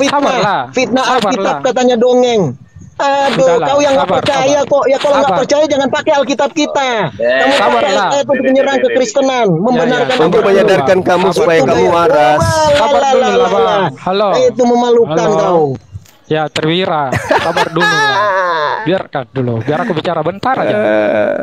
fitnah Alkitab katanya dongeng. Aduh, kau yang nggak percaya kok. Ya kalau nggak percaya jangan pakai Alkitab kita. Kamu pakai ayat untuk menyerang kekristenan, membenarkan untuk menyadarkan kamu supaya kamu waras. Sabar dulu Bang. Halo. Itu memalukan kau. Ya, Triwira, sabar dulu. Biarkan dulu, biar aku bicara bentar aja.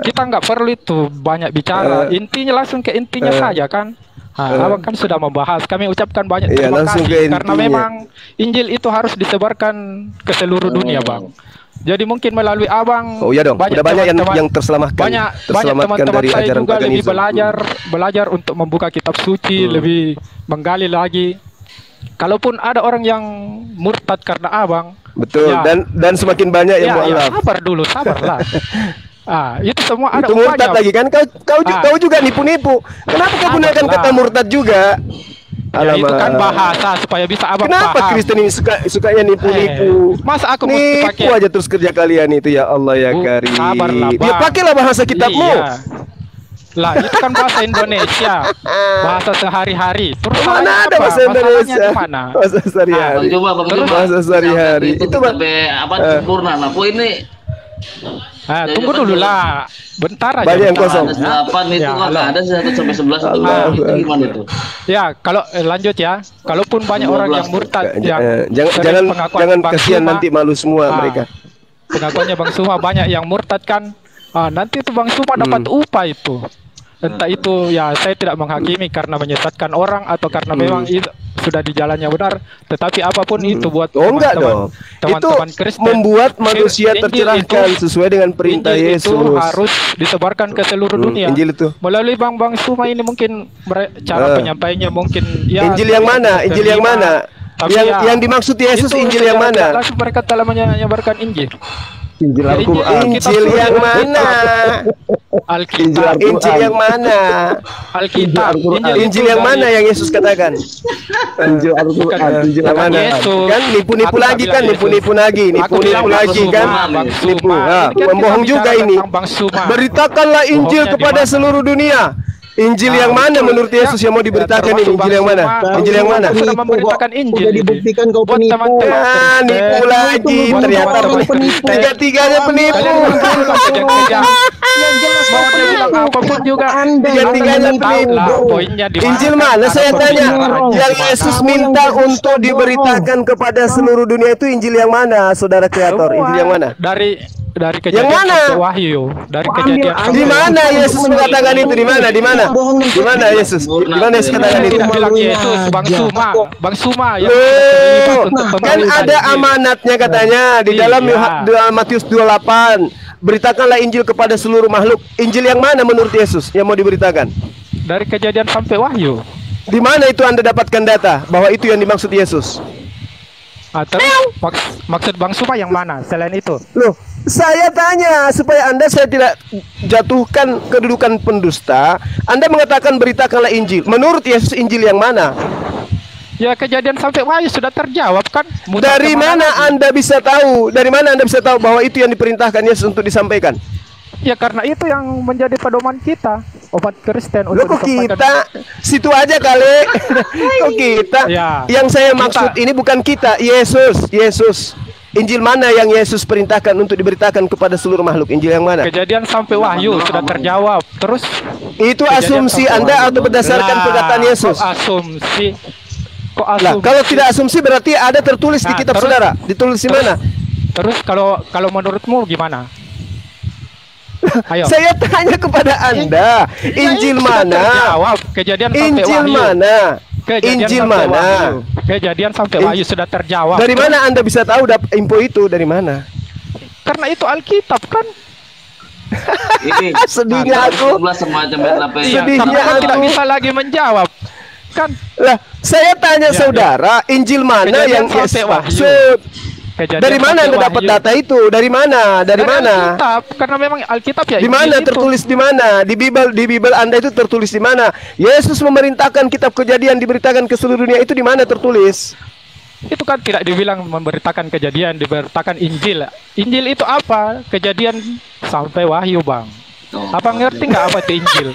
Kita nggak perlu itu banyak bicara. Intinya langsung ke intinya saja kan. Abang kan sudah membahas. Kami ucapkan banyak terima kasih karena memang Injil itu harus disebarkan ke seluruh dunia, Bang. Jadi mungkin melalui abang. Oh iya dong. Udah banyak yang terselamatkan. Banyak terselamatkan teman-teman dari saya ajaran juga lebih paganisme. belajar untuk membuka kitab suci, lebih menggali lagi. Kalaupun ada orang yang murtad karena abang, betul. Ya, dan semakin banyak yang mualaf. Sabar dulu, sabarlah. Itu semua ada itu murtad lagi kan? Kau juga nipu-nipu. Kenapa kau gunakan kata murtad juga? Ya, itu kan bahasa supaya bisa abang Kenapa paham. Kristen ini sukanya nipu-nipu? Masa aku mesti pakai aja terus kerja kalian itu, ya Allah ya Karim. Sabarlah, Ya pakailah bahasa kitabmu. Iya. Lah itu kan bahasa Indonesia, bahasa sehari-hari. Terus mana ada bahasa Indonesia? Bahasa sehari-hari. Bahasa sehari-hari. Itu sampai apa sempurna. Nah, ini tunggu dulu lah, bentar aja. Banyak yang kosong. 8 itu kan ada 1 sampai 11 itu gimana itu? Ya, kalau lanjut ya. Kalaupun banyak orang yang murtad jangan kasihan nanti malu semua mereka. Pengakuannya Bang Suma banyak yang murtad kan. Nanti itu Bang Suma dapat upah itu. Entah itu ya saya tidak menghakimi karena menyesatkan orang atau karena memang itu sudah di jalannya benar, tetapi apapun itu buat teman-teman Kristen, membuat manusia tercerahkan sesuai dengan perintah Yesus. Itu harus disebarkan ke seluruh dunia. Injil itu melalui Bang Suma ini mungkin cara penyampaiannya mungkin ya. Injil yang mana? Injil yang mana? Yang dimaksud Yesus Injil yang mana? Langsung mereka telah menyebarkan Injil. Injil Al-Quran. Injil yang mana? Alkitab. Injil yang mana? Alkitab. Injil yang mana yang Yesus katakan? Injil Al-Quran. Injil yang mana? Kan nipu-nipu lagi kan, nipu-nipu lagi kan, nipu. Membohong juga ini. Beritakanlah Injil kepada seluruh dunia. Injil yang mana menurut Yesus yang mau diberitakan ini? Injil yang mana? Injil yang mana? Sudah memberitakan Injil. Sudah dibuktikan kau penipu. Nipu lagi ternyata. Tiga-tiganya penipu. Yang jelas mau dia bilang apapun juga. Tiga-tiganya penipu. Injil mana? Saya tanya. Yang Yesus minta untuk diberitakan kepada seluruh dunia itu Injil yang mana, saudara kreator? Injil yang mana? Dari kejadian sampai wahyu, dari kejadian. Di mana Yesus mengatakan itu? Di mana? Di mana? Di mana Yesus? Di mana Yesus katakan itu? Tidak bilang Yesus, Bang Suma yang kan ada amanatnya katanya di dalam Matius 28. Beritakanlah Injil kepada seluruh makhluk. Injil yang mana menurut Yesus yang mau diberitakan? Dari kejadian sampai wahyu. Di mana itu Anda dapatkan data bahwa itu yang dimaksud Yesus? Terus maksud Bang Suma yang mana selain itu? Loh, saya tanya supaya saya tidak jatuhkan kedudukan pendusta. Anda mengatakan beritakanlah Injil. Menurut Yesus Injil yang mana? Ya kejadian sampai wahyu sudah terjawab kan? Dari mana Anda bisa tahu? Dari mana Anda bisa tahu bahwa itu yang diperintahkan Yesus untuk disampaikan? Ya karena itu yang menjadi pedoman kita, umat Kristen. Loh, kok kita situ aja kali. Kok kita? Ya, yang saya maksud ini bukan kita, Yesus. Injil mana yang Yesus perintahkan untuk diberitakan kepada seluruh makhluk? Injil yang mana? Kejadian sampai wahyu sudah terjawab. Terus itu asumsi Anda atau berdasarkan perkataan Yesus? Asumsi. Kok asumsi? Lah, kalau tidak asumsi berarti ada tertulis di kitab saudara. Ditulis di mana? Terus kalau menurutmu gimana? Ayo. Saya tanya kepada Anda, Injil mana? Kejadian Injil mana? Injil mana? Kejadian sampai wahyu sudah terjawab. Dari mana Anda bisa tahu info itu dari mana? Karena itu Alkitab kan. Ini sedihnya aku. Sedihnya aku tidak bisa lagi menjawab. Kan lah, saya tanya saudara, Injil mana yang Yesus maksud? Dari mana Anda dapat data itu? Dari mana? Dari mana? Alkitab, karena memang Alkitab ya. Di mana tertulis di mana? Di Bible Anda itu tertulis di mana? Yesus memerintahkan kitab Kejadian diberitakan ke seluruh dunia, itu di mana tertulis? Itu kan tidak dibilang memberitakan Kejadian, diberitakan Injil. Injil itu apa? Kejadian sampai wahyu, Bang. Apa ngerti nggak apa itu Injil?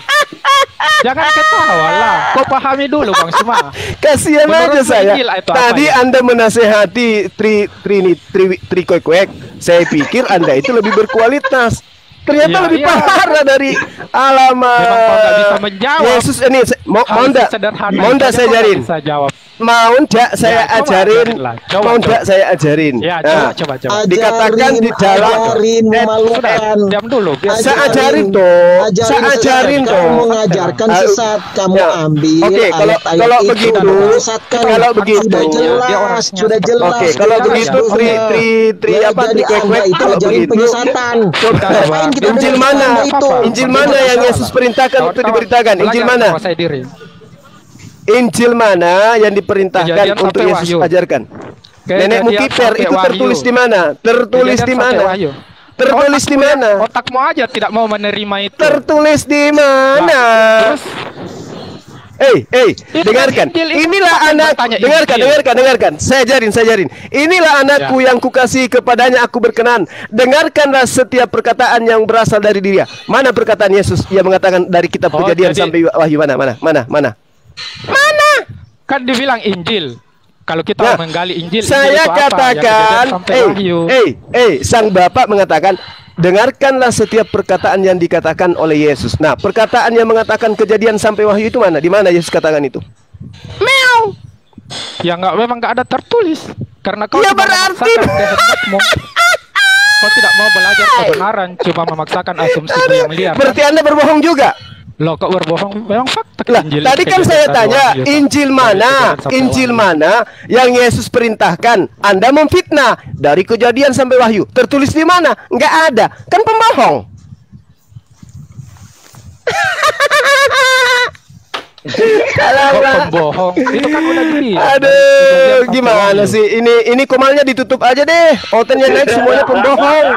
Jangan ketawa lah. Kau pahami dulu Bang Suma. Kasihan aja saya. Tadi Anda menasehati Trikokwek. Saya pikir Anda itu lebih berkualitas. Ternyata lebih parah dari alamat. Memang kau nggak bisa menjawab. Yesus ini Monda saya jarin. Mau enggak saya ajarin? Mau enggak saya ajarin? Ya, coba. Dikatakan di dalam diam dulu. Saya ajarin toh. Saya ajarin toh. Kamu mengajarkan sesat, kamu ambil Oke, kalau begitu, kalau begitu sudah jelas. Oke, kalau begitu tri apa tri kwek kalau begitu penyesatan. Injil mana? Injil mana yang Yesus perintahkan untuk diberitakan? Injil mana? Injil mana yang diperintahkan untuk Yesus ajarkan? Nenekmu kiper itu tertulis di mana? Tertulis di mana? Tertulis di mana? Otakmu aja tidak mau menerima itu. Tertulis di mana? Dengarkan. Inilah anak. Dengarkan. Saya ajarin. Inilah anakku yang kukasih, kepadanya aku berkenan. Dengarkanlah setiap perkataan yang berasal dari dia. Mana perkataan Yesus yang mengatakan dari kitab Kejadian sampai Wahyu? Mana? Kan dibilang Injil. Kalau kita menggali Injil, saya katakan, sang Bapak mengatakan, dengarkanlah setiap perkataan yang dikatakan oleh Yesus. Nah, perkataan yang mengatakan Kejadian sampai Wahyu itu mana? Di mana Yesus katakan itu? Meow. Ya memang nggak ada tertulis. Karena kau berarti kau tidak mau belajar kebenaran, cuma memaksakan asumsi yang liar. Berarti Anda berbohong juga. Loh, kok berbohong? Memang fakta. Tadi kan saya tanya, Injil mana yang Yesus perintahkan? Anda memfitnah dari Kejadian sampai Wahyu. Tertulis di mana? Nggak ada. Kan pembohong. Kalau pembohong itu kan udah gini. Aduh, gimana sih? Ini komalnya ditutup aja deh. Otennya naik semuanya pembohong.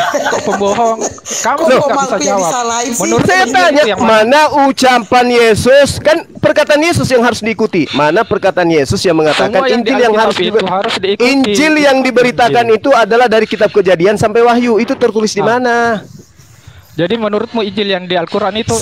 Kok pembohong? Kamu nggak bisa jawab. Menurut saya tanya, mana ucapan Yesus? Kan perkataan Yesus yang harus diikuti. Mana perkataan Yesus yang mengatakan Injil yang harus diikuti? Injil yang diberitakan itu adalah dari kitab Kejadian sampai Wahyu. Itu tertulis di mana? Jadi menurutmu Injil yang di Al-Quran itu?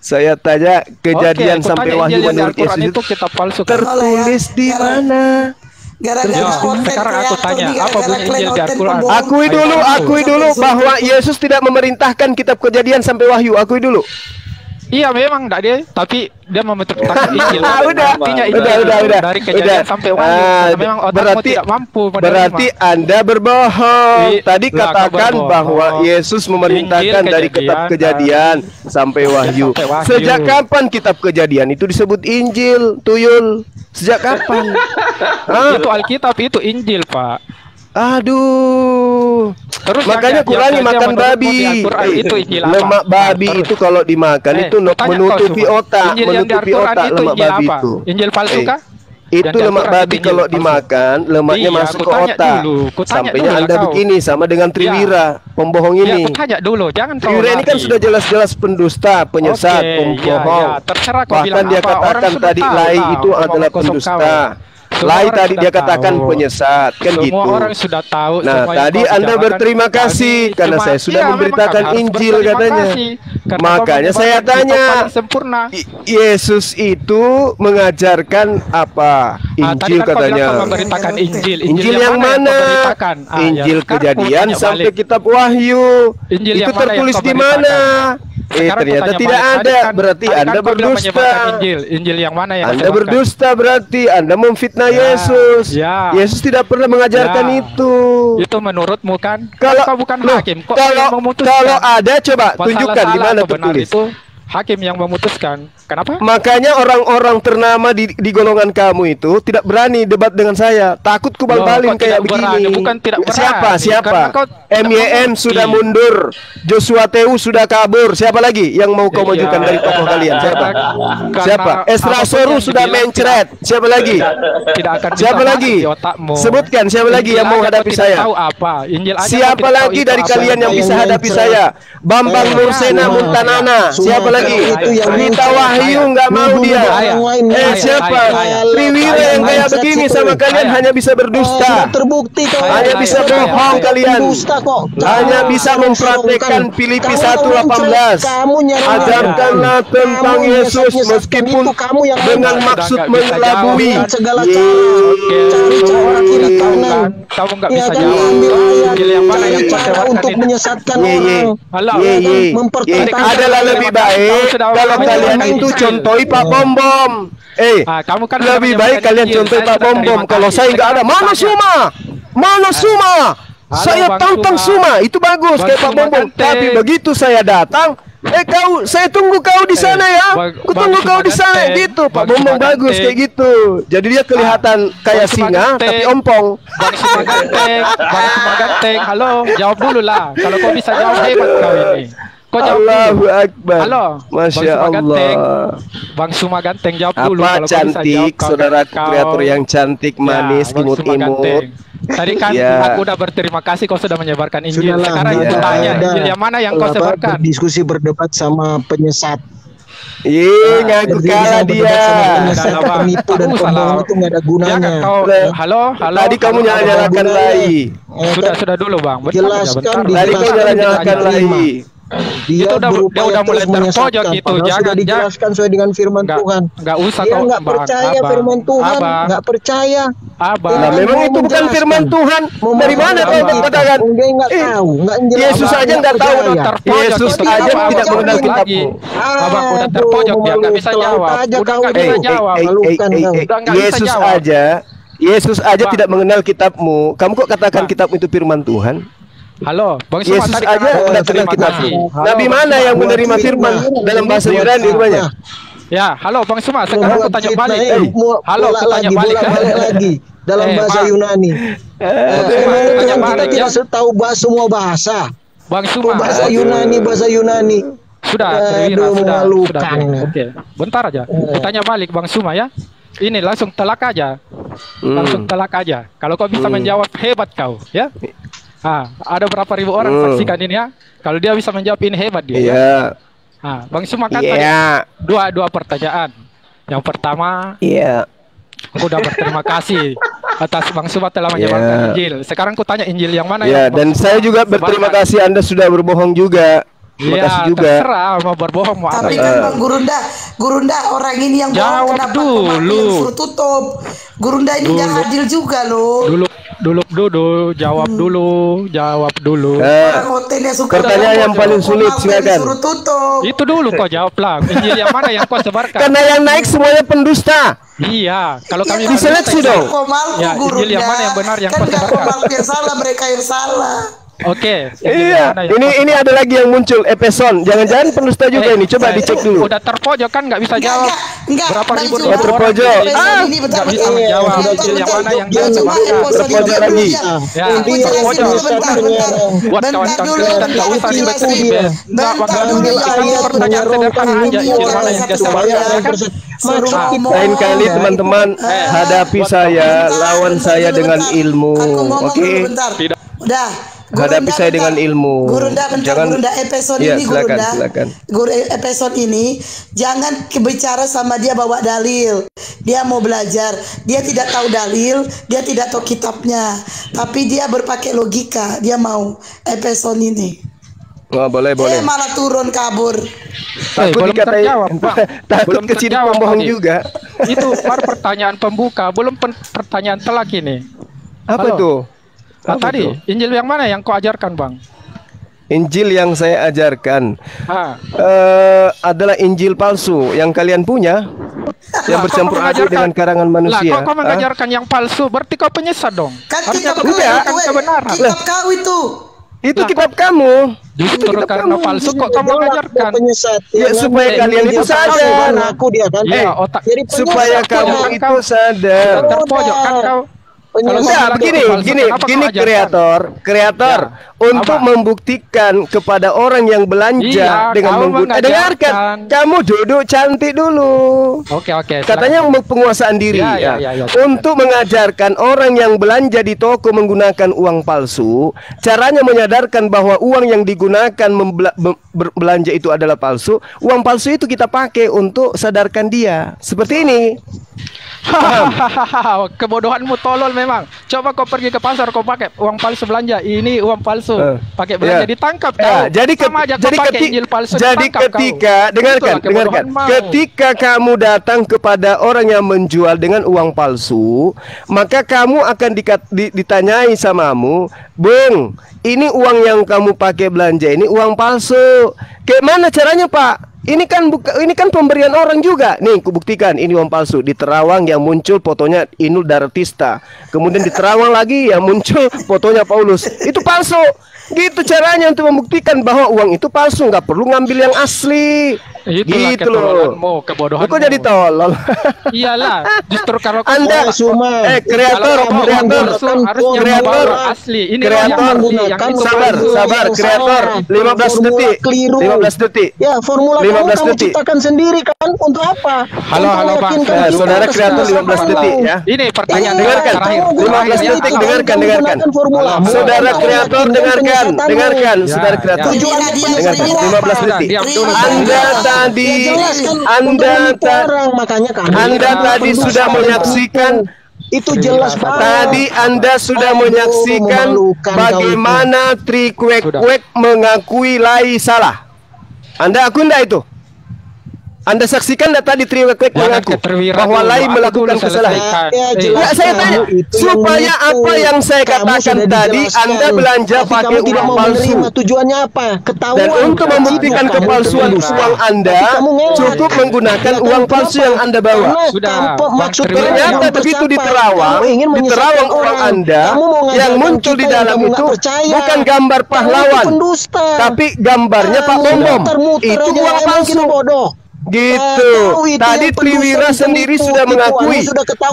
Saya tanya Kejadian sampai Wahyu menurut Yesus itu kitab palsu. Tertulis di mana? Sekarang aku tanya, apa bunyi Injil di Al-Quran? Akui dulu bahwa Yesus tidak memerintahkan kitab Kejadian sampai Wahyu. Akui dulu. Iya, memang enggak dia, tapi dia memerintahkan Injil. Udah. Dari Kejadian sampai Wahyu. Memang otakmu tidak mampu menerima. Berarti Anda berbohong. Tadi katakan bahwa Yesus memerintahkan dari kitab Kejadian sampai Wahyu. Sejak kapan kitab Kejadian itu disebut Injil, Tuyul? Sejak kapan? Itu Alkitab, itu Injil, Pak. Aduh. Terus makanya kurangi makan babi. Lemak babi itu kalau dimakan itu menutupi otak, lemak babi itu. Injil palsu kah? Itu lemak babi kalau dimakan, lemaknya masuk ke otak. Sampainya Anda begini sama dengan Triwira, pembohong ini. Aku tanya dulu, jangan Triwira ini kan sudah jelas-jelas pendusta, penyesat, pembohong. Bahkan dia katakan tadi Lai itu adalah pendusta. Lai tadi dia katakan penyesat, kan gitu. Orang sudah tahu. Nah, tadi Anda berterima kasih karena saya sudah memberitakan Injil katanya. Makanya saya tanya, Yesus itu mengajarkan apa? Injil katanya. Injil yang mana? Injil Kejadian sampai kitab Wahyu. Itu tertulis di mana? Ternyata tidak ada. Berarti Anda berdusta. Injil yang mana yang Anda berdusta, berarti Anda memfitnah Yesus. Yesus tidak pernah mengajarkan itu. Itu menurutmu kan? Kalau bukan hakim. Kalau ada, coba tunjukkan di mana tertulis. Hakim yang memutuskan. Kenapa? Makanya orang-orang ternama di golongan kamu itu tidak berani debat dengan saya. Takut kubal-balin kayak begini. Bukan tidak berani. Siapa? MYM sudah mundur. Joshua Teu sudah kabur. Siapa lagi yang mau kau majukan dari tokoh kalian? Siapa? Esra Soru sudah mencret. Siapa lagi? Siapa lagi? Sebutkan siapa lagi yang mau hadapi saya? Siapa lagi dari kalian yang bisa hadapi saya? Bambang Mursena Muntanana. Siapa lagi? Rita Wahyu nggak mau dia. Siapa? Triwira yang kayak begini sama kalian hanya bisa berdusta. Terbukti kok. Hanya bisa bohong kalian. Hanya bisa mempraktekkan Filipi 1:18. Ajarkanlah tentang Yesus meskipun dengan maksud mengelabui. Segala cara kiri kanan. kamu nggak bisa kan, jawab. ambil ayat, Injil yang mana yang kau cara sebarkan untuk ini? menyesatkan Ye, ye. orang. Halo. Mempertentangkan Adalah lebih baik kalau kalian itu contohi Pak Bom Bom. Kamu kan Lebih baik kalian contohi Pak Bom Bom. Kalau saya nggak ada, mana Suma? Mana Suma? Saya tantang Suma, itu bagus kayak Pak Bom Bom. Tapi begitu saya datang, saya tunggu kau di sana ya. Aku tunggu kau di sana gitu. Pak Bom Bom bagus kayak gitu. Jadi dia kelihatan kayak singa tapi ompong. Bang Suma ganteng. Halo, jawab dulu lah. Kalau kau bisa jawab hebat kau ini. Kau jawab Allahu dulu. Akbar. Halo, Masya Allah. Bang Suma ganteng jawab dulu. Apa Kalau kau bisa cantik, jawab, saudara kreator yang cantik, manis, Bang Suma imut-imut. ganteng. Tadi kan aku udah berterima kasih kau sudah menyebarkan Injil. Sudahlah, Sekarang itu tanya Injil yang mana yang kau sebarkan? Berdiskusi berdebat sama penyesat. Ngaku kalah dia. Penyesat, penipu dan pembohong itu nggak ada gunanya. Halo. Tadi kamu nyala-nyalakan lagi. Sudah dulu Bang. Jelaskan di Tadi kau nyala-nyalakan lagi. Dia udah mulai terpojok itu. Sudah dijelaskan sesuai dengan firman Tuhan. Nggak usah dia nggak percaya firman Tuhan, nggak percaya. Nah, memang itu bukan firman Tuhan. Dari mana kau berpegangan? Dia nggak tahu, nggak Yesus aja nggak tahu. Yesus aja tidak mengenal kitabmu. Abang udah terpojok dia nggak bisa jawab. Udah nggak bisa jawab. Yesus aja tidak mengenal kitabmu. Kamu kok katakan kitabmu itu firman Tuhan? Halo, Bang Suma, Yesus aja udah kenal kitabmu. Nabi mana yang menerima firman dalam bahasa Yunani rupanya? Ya, halo Bang Suma, sekarang aku tanya balik. Halo, aku tanya balik lagi dalam bahasa Yunani. Kita tidak tahu semua bahasa. Bang Suma, bahasa Yunani. Sudah, sudah. Oke, bentar aja. Tanya balik Bang Suma ya. Ini langsung telak aja. Kalau kau bisa menjawab hebat kau, ya. Ada berapa ribu orang saksikan ini ya. Kalau dia bisa menjawab ini hebat dia. Iya. Bang Suma kan tadi dua pertanyaan. Yang pertama, aku udah berterima kasih atas Bang Suma telah menyebarkan Injil. Sekarang aku tanya Injil yang mana? Dan saya juga berterima kasih Anda sudah berbohong juga. Iya, terserah mau berbohong mau apa. Tapi kan Bang Gurunda orang ini yang bohong, kenapa suruh tutup? Gurunda ini nggak adil juga loh. Jawab dulu. Orang hotelnya suka pertanyaan yang paling sulit, silakan. Suruh tutup. Itu dulu kau jawablah. Injil yang mana yang kau sebarkan? Karena yang naik semuanya pendusta. Iya, kalau kami diseleksi dong. Injil yang mana yang benar yang kau sebarkan? Kan yang salah, mereka yang salah. Oke. Iya. Ini ada lagi yang muncul Efeson. Jangan-jangan pendusta juga ini. Coba dicek dulu. Udah terpojok kan nggak bisa jawab. Berapa ribu orang terpojok? Nggak bisa menjawab. Yang mana yang terpojok lagi? Ya, terpojok. Buat kawan-kawan Kristen nggak usah ribet-ribet. Nggak bakal pertanyaan sederhana aja. Yang mana yang dia sebarkan? Lain kali teman-teman hadapi saya, lawan saya dengan ilmu. Oke? Udah. Hadapi saya dengan ilmu. Gurunda, Gurunda episode ini silakan. Episode ini jangan bicara sama dia bawa dalil. Dia mau belajar, dia tidak tahu dalil, dia tidak tahu kitabnya, tapi dia berpakai logika. Dia mau episode ini. Boleh. Malah turun kabur. Takut terjawab, takut kecil pembohong juga. Itu baru pertanyaan pembuka, belum pertanyaan telak ini. Apa itu? Tadi Injil yang mana yang kau ajarkan Bang? Injil yang saya ajarkan adalah Injil palsu yang kalian punya, yang bercampur aduk dengan karangan manusia. Kau mengajarkan yang palsu, berarti kau penyesat dong. Kan kitab kebenaran. Kitab kau itu kitab kamu. Justru karena palsu kok kamu mengajarkan. Ya supaya kalian itu sadar. Aku dia kan. Supaya kamu itu sadar. Terpojok kan kau. Enggak, begini kreator untuk membuktikan kepada orang yang belanja dengan menggunakan. Dengarkan, kamu duduk cantik dulu. Oke. Katanya penguasaan diri untuk mengajarkan orang yang belanja di toko menggunakan uang palsu, caranya menyadarkan bahwa uang yang digunakan belanja itu adalah palsu. Uang palsu itu kita pakai untuk sadarkan dia. Seperti ini. Kebodohanmu tolol memang. Coba kau pergi ke pasar, kau pakai uang palsu belanja. Ini uang palsu. Pakai belanja ditangkap kau. Jadi ketika dengarkan. Ketika kamu datang kepada orang yang menjual dengan uang palsu, maka kamu akan ditanyai samamu, "Bung, ini uang yang kamu pakai belanja ini uang palsu. Gimana caranya, Pak? Ini kan pemberian orang juga. Nih, kubuktikan ini uang palsu." Di Terawang yang muncul fotonya Inul Daratista. Kemudian di Terawang lagi yang muncul fotonya Paulus. Itu palsu. Gitu caranya untuk membuktikan bahwa uang itu palsu, nggak perlu ngambil yang asli. Itulah gitu loh. Kebodohanmu. Kok jadi tolol? Iyalah, justru kalau Anda kreator asli. Ini sabar kreator 15 detik. 15 detik. Ya, formula 15 kamu ciptakan sendiri kan untuk apa? Halo Bang. Saudara kreator 15 detik ya. Ini pertanyaan dengarkan. 15 detik dengarkan. Saudara kreator dengarkan. Saudara kreator. 15 detik. Anda tadi sudah menyaksikan itu jelas banget. Tadi Anda sudah menyaksikan bagaimana Trikwek-kwek mengakui Lai salah. Anda akui enggak itu? Anda saksikan enggak tadi Trikwek-kwek mengaku bahwa Lai melakukan kesalahan? Ya, saya tanya supaya apa yang saya katakan tadi Anda belanja pakai uang palsu. Tujuannya apa? Ketahuan. Dan untuk membuktikan kepalsuan uang Anda cukup menggunakan uang palsu yang Anda bawa. Ternyata begitu di Terawang uang Anda yang muncul di dalam itu bukan gambar pahlawan, tapi gambarnya Pak Bom. Itu uang palsu. Gitu. Tadi Triwira sendiri sudah mengakui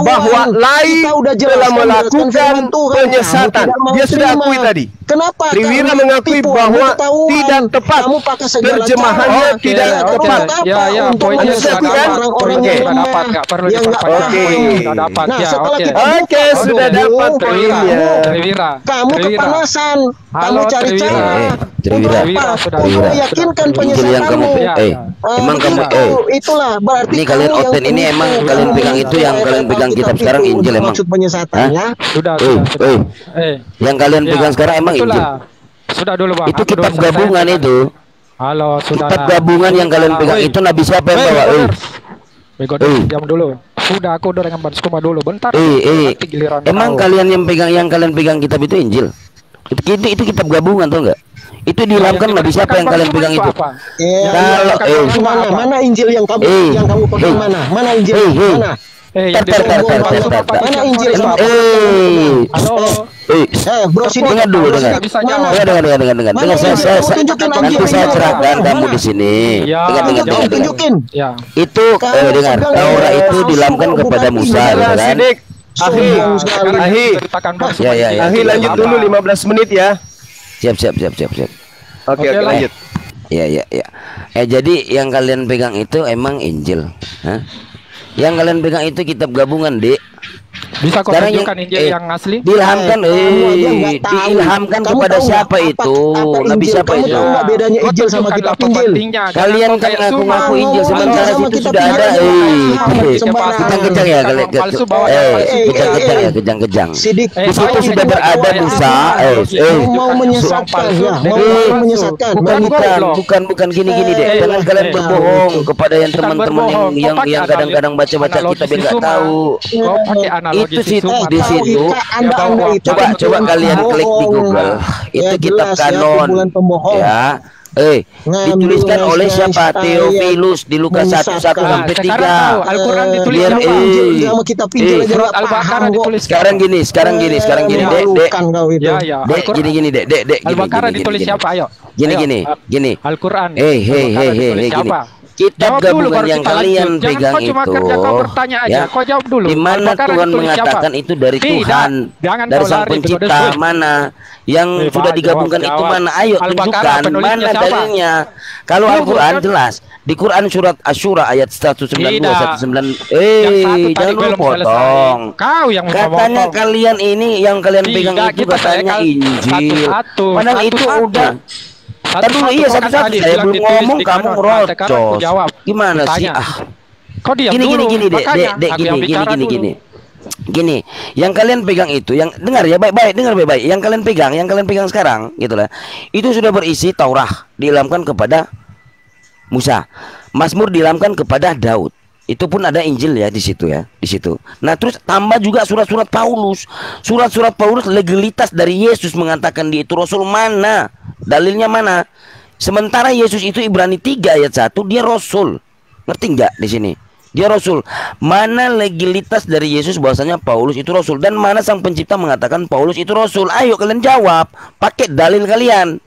bahwa Lai telah melakukan penyesatan. Dia sudah akui tadi. Kenapa? Triwira mengakui bahwa tidak tepat, terjemahannya tidak tepat. Anda sudah akui kan? Oke, sudah dapat Triwira. Kamu kepanasan. Kamu cari cara. Triwira, meyakinkan penyesatanmu. Emang kamu itulah berarti ini kalian oten ini emang kalian pegang itu yang kalian pegang kitab sekarang Injil emang. Maksud penyesatannya. Sudah. Yang kalian pegang sekarang emang Injil. Sudah dulu Bang. Itu kitab gabungan itu. Halo, sudah. Kitab gabungan yang kalian pegang itu Nabi siapa yang bawa? Diam dulu. Sudah, aku udah dengan Banskuma dulu. Bentar. Emang kalian yang kalian pegang kitab itu Injil? Itu kitab gabungan tuh enggak? Itu diilhamkan Nabi siapa yang kalian pegang itu? Kalau mana Injil yang kamu pegang mana? Mana Injil? Mana? Mana Injil? Bro sini. Dengar dulu, dengar. Nanti saya cerahkan kamu di sini. Dengar. Tunjukin. Itu dengar. Taurat itu diilhamkan kepada Musa, kan? Ahi lanjut dulu 15 menit ya. Siap. Oke, lanjut. Ya. Jadi yang kalian pegang itu emang Injil. Yang kalian pegang itu kitab gabungan, Dek. Bisa kau tunjukkan Injil yang asli? Diilhamkan, diilhamkan kepada siapa itu? Nabi siapa itu? Kamu tahu bedanya Injil sama kitab Injil? Kalian kan ngaku-ngaku Injil sementara situ sudah ada. Kejang-kejang ya, kejang-kejang. Di situ sudah berada Musa. Mau menyesatkan. Bukan gini-gini deh. Jangan kalian berbohong kepada yang teman-teman yang kadang-kadang baca-baca kitab yang nggak tahu. Itu situ di situ. Coba kalian klik di Google. Itu kitab kanon. Ya. Dituliskan oleh siapa? Theophilus di Lukas 1:1-3. Al-Quran ditulis Sekarang gini, Dek. Gini, Dek. Al-Baqarah ditulis siapa? Ayo. Gini. Al-Quran. Gini. Kitab gabungan yang kalian pegang itu, ya, di mana Tuhan mengatakan itu dari Tuhan, dari Sang Pencipta, mana yang sudah digabungkan itu mana? Ayo tunjukkan mana dalilnya. Kalau Al-Quran jelas di Quran surat Asy-Syura ayat 192 190. Jangan lu potong. Katanya kalian ini yang kalian pegang itu katanya Injil. Padahal itu udah. Tapi iya satu-satu saya belum ngomong kamu merocos. Gimana sih? Kau diam gini, dulu. Gini, gini, yang kalian pegang itu, yang dengar ya baik-baik, dengar baik-baik. Yang kalian pegang sekarang, gitulah. Itu sudah berisi Taurat, diilhamkan kepada Musa. Mazmur diilhamkan kepada Daud. Itu pun ada Injil ya di situ ya, di situ. Nah, terus tambah juga surat-surat Paulus. Surat-surat Paulus legalitas dari Yesus mengatakan dia itu rasul, mana? Dalilnya mana? Sementara Yesus itu Ibrani 3 ayat 1 dia rasul. Ngerti nggak di sini? Dia rasul. Mana legalitas dari Yesus bahwasanya Paulus itu rasul, dan mana sang pencipta mengatakan Paulus itu rasul? Ayo kalian jawab, pakai dalil kalian.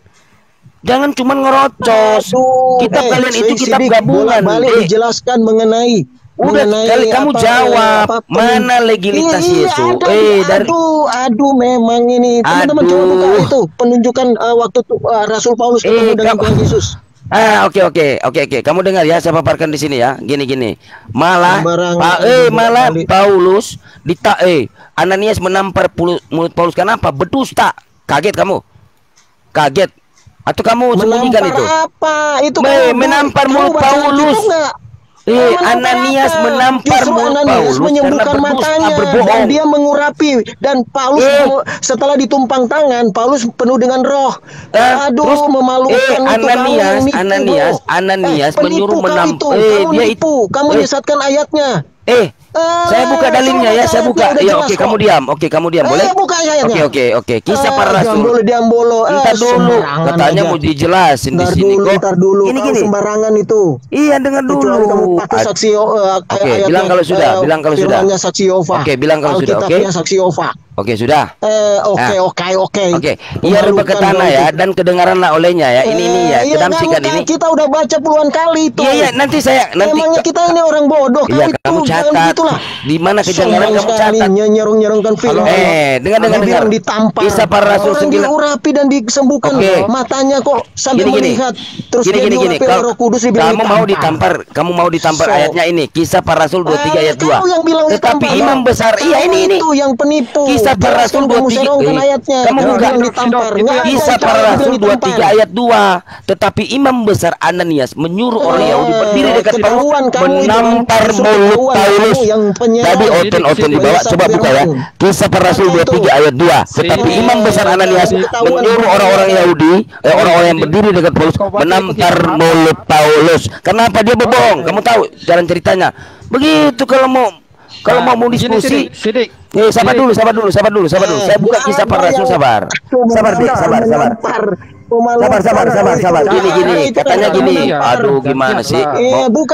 Jangan cuma ngerocos. Kitab kalian itu kitab gabungan. Balik dijelaskan mengenai kali kamu jawab mana legalitas Yesus. Aduh, memang ini teman-teman coba buka itu penunjukan waktu Rasul Paulus ketemu dengan Tuhan Yesus. Oke. Kamu dengar ya, saya paparkan di sini ya. Gini. Malah Paulus Ananias menampar mulut Paulus. Kenapa? Berdusta. Kaget kamu? Kaget? Atau kamu sembunyikan itu? Apa? Itu menampar mulut Paulus. Ananias menampar mulut Paulus menyembuhkan matanya dan dia mengurapi, dan Paulus setelah ditumpang tangan, Paulus penuh dengan roh. Aduh, memalukan. Ananias menyuruh menampar. Kamu menyesatkan ayatnya. Saya buka dalilnya ya, saya buka. Ya, oke, kamu diam. Boleh? Buka ayatnya. Oke. Kisah para rasul. Diam bolo. Entar dulu. Katanya mau dijelasin di sini kok. Entar dulu. Ini sembarangan itu. Iya, dengar dulu. Kamu pakai saksi bilang kalau sudah. Saksi Yehova. Oke, bilang kalau sudah. Oke. Saksi Yehova. Oke, sudah. Oke. Ia rebah ke tanah ya, dan kedengaranlah olehnya ya. Ini ya, kedamsikan ini. Kita udah baca puluhan kali itu. Iya, nanti Memangnya kita ini orang bodoh. Iya, kamu catat. Di mana kedengaran kamu catat. Nyerong-nyerongkan film. Dengar. Ditampar. Kisah para rasul 9. Diurapi dan disembuhkan. Matanya kok sampai melihat. Terus gini. Kamu mau ditampar ayatnya ini. Kisah para rasul 23 ayat 2. Tetapi imam besar, ini. Itu yang penipu. Kisah para rasul 23. Kamu buka Kisah para rasul 23 ayat 2. Tetapi imam besar Ananias menyuruh orang Yahudi berdiri dekat Paulus menampar mulut Paulus. Jadi oten di bawah, coba buka ya. Kisah para rasul 23 ayat 2. Tetapi imam besar Ananias menyuruh orang-orang Yahudi, orang-orang yang berdiri dekat Paulus menampar mulut Paulus. Kenapa dia berbohong? Kamu tahu jalan ceritanya. Begitu kalau mau diskusi. Sabar dulu. Saya buka kisah para rasul, sabar. Gini. Katanya gini. Aduh, gimana sih?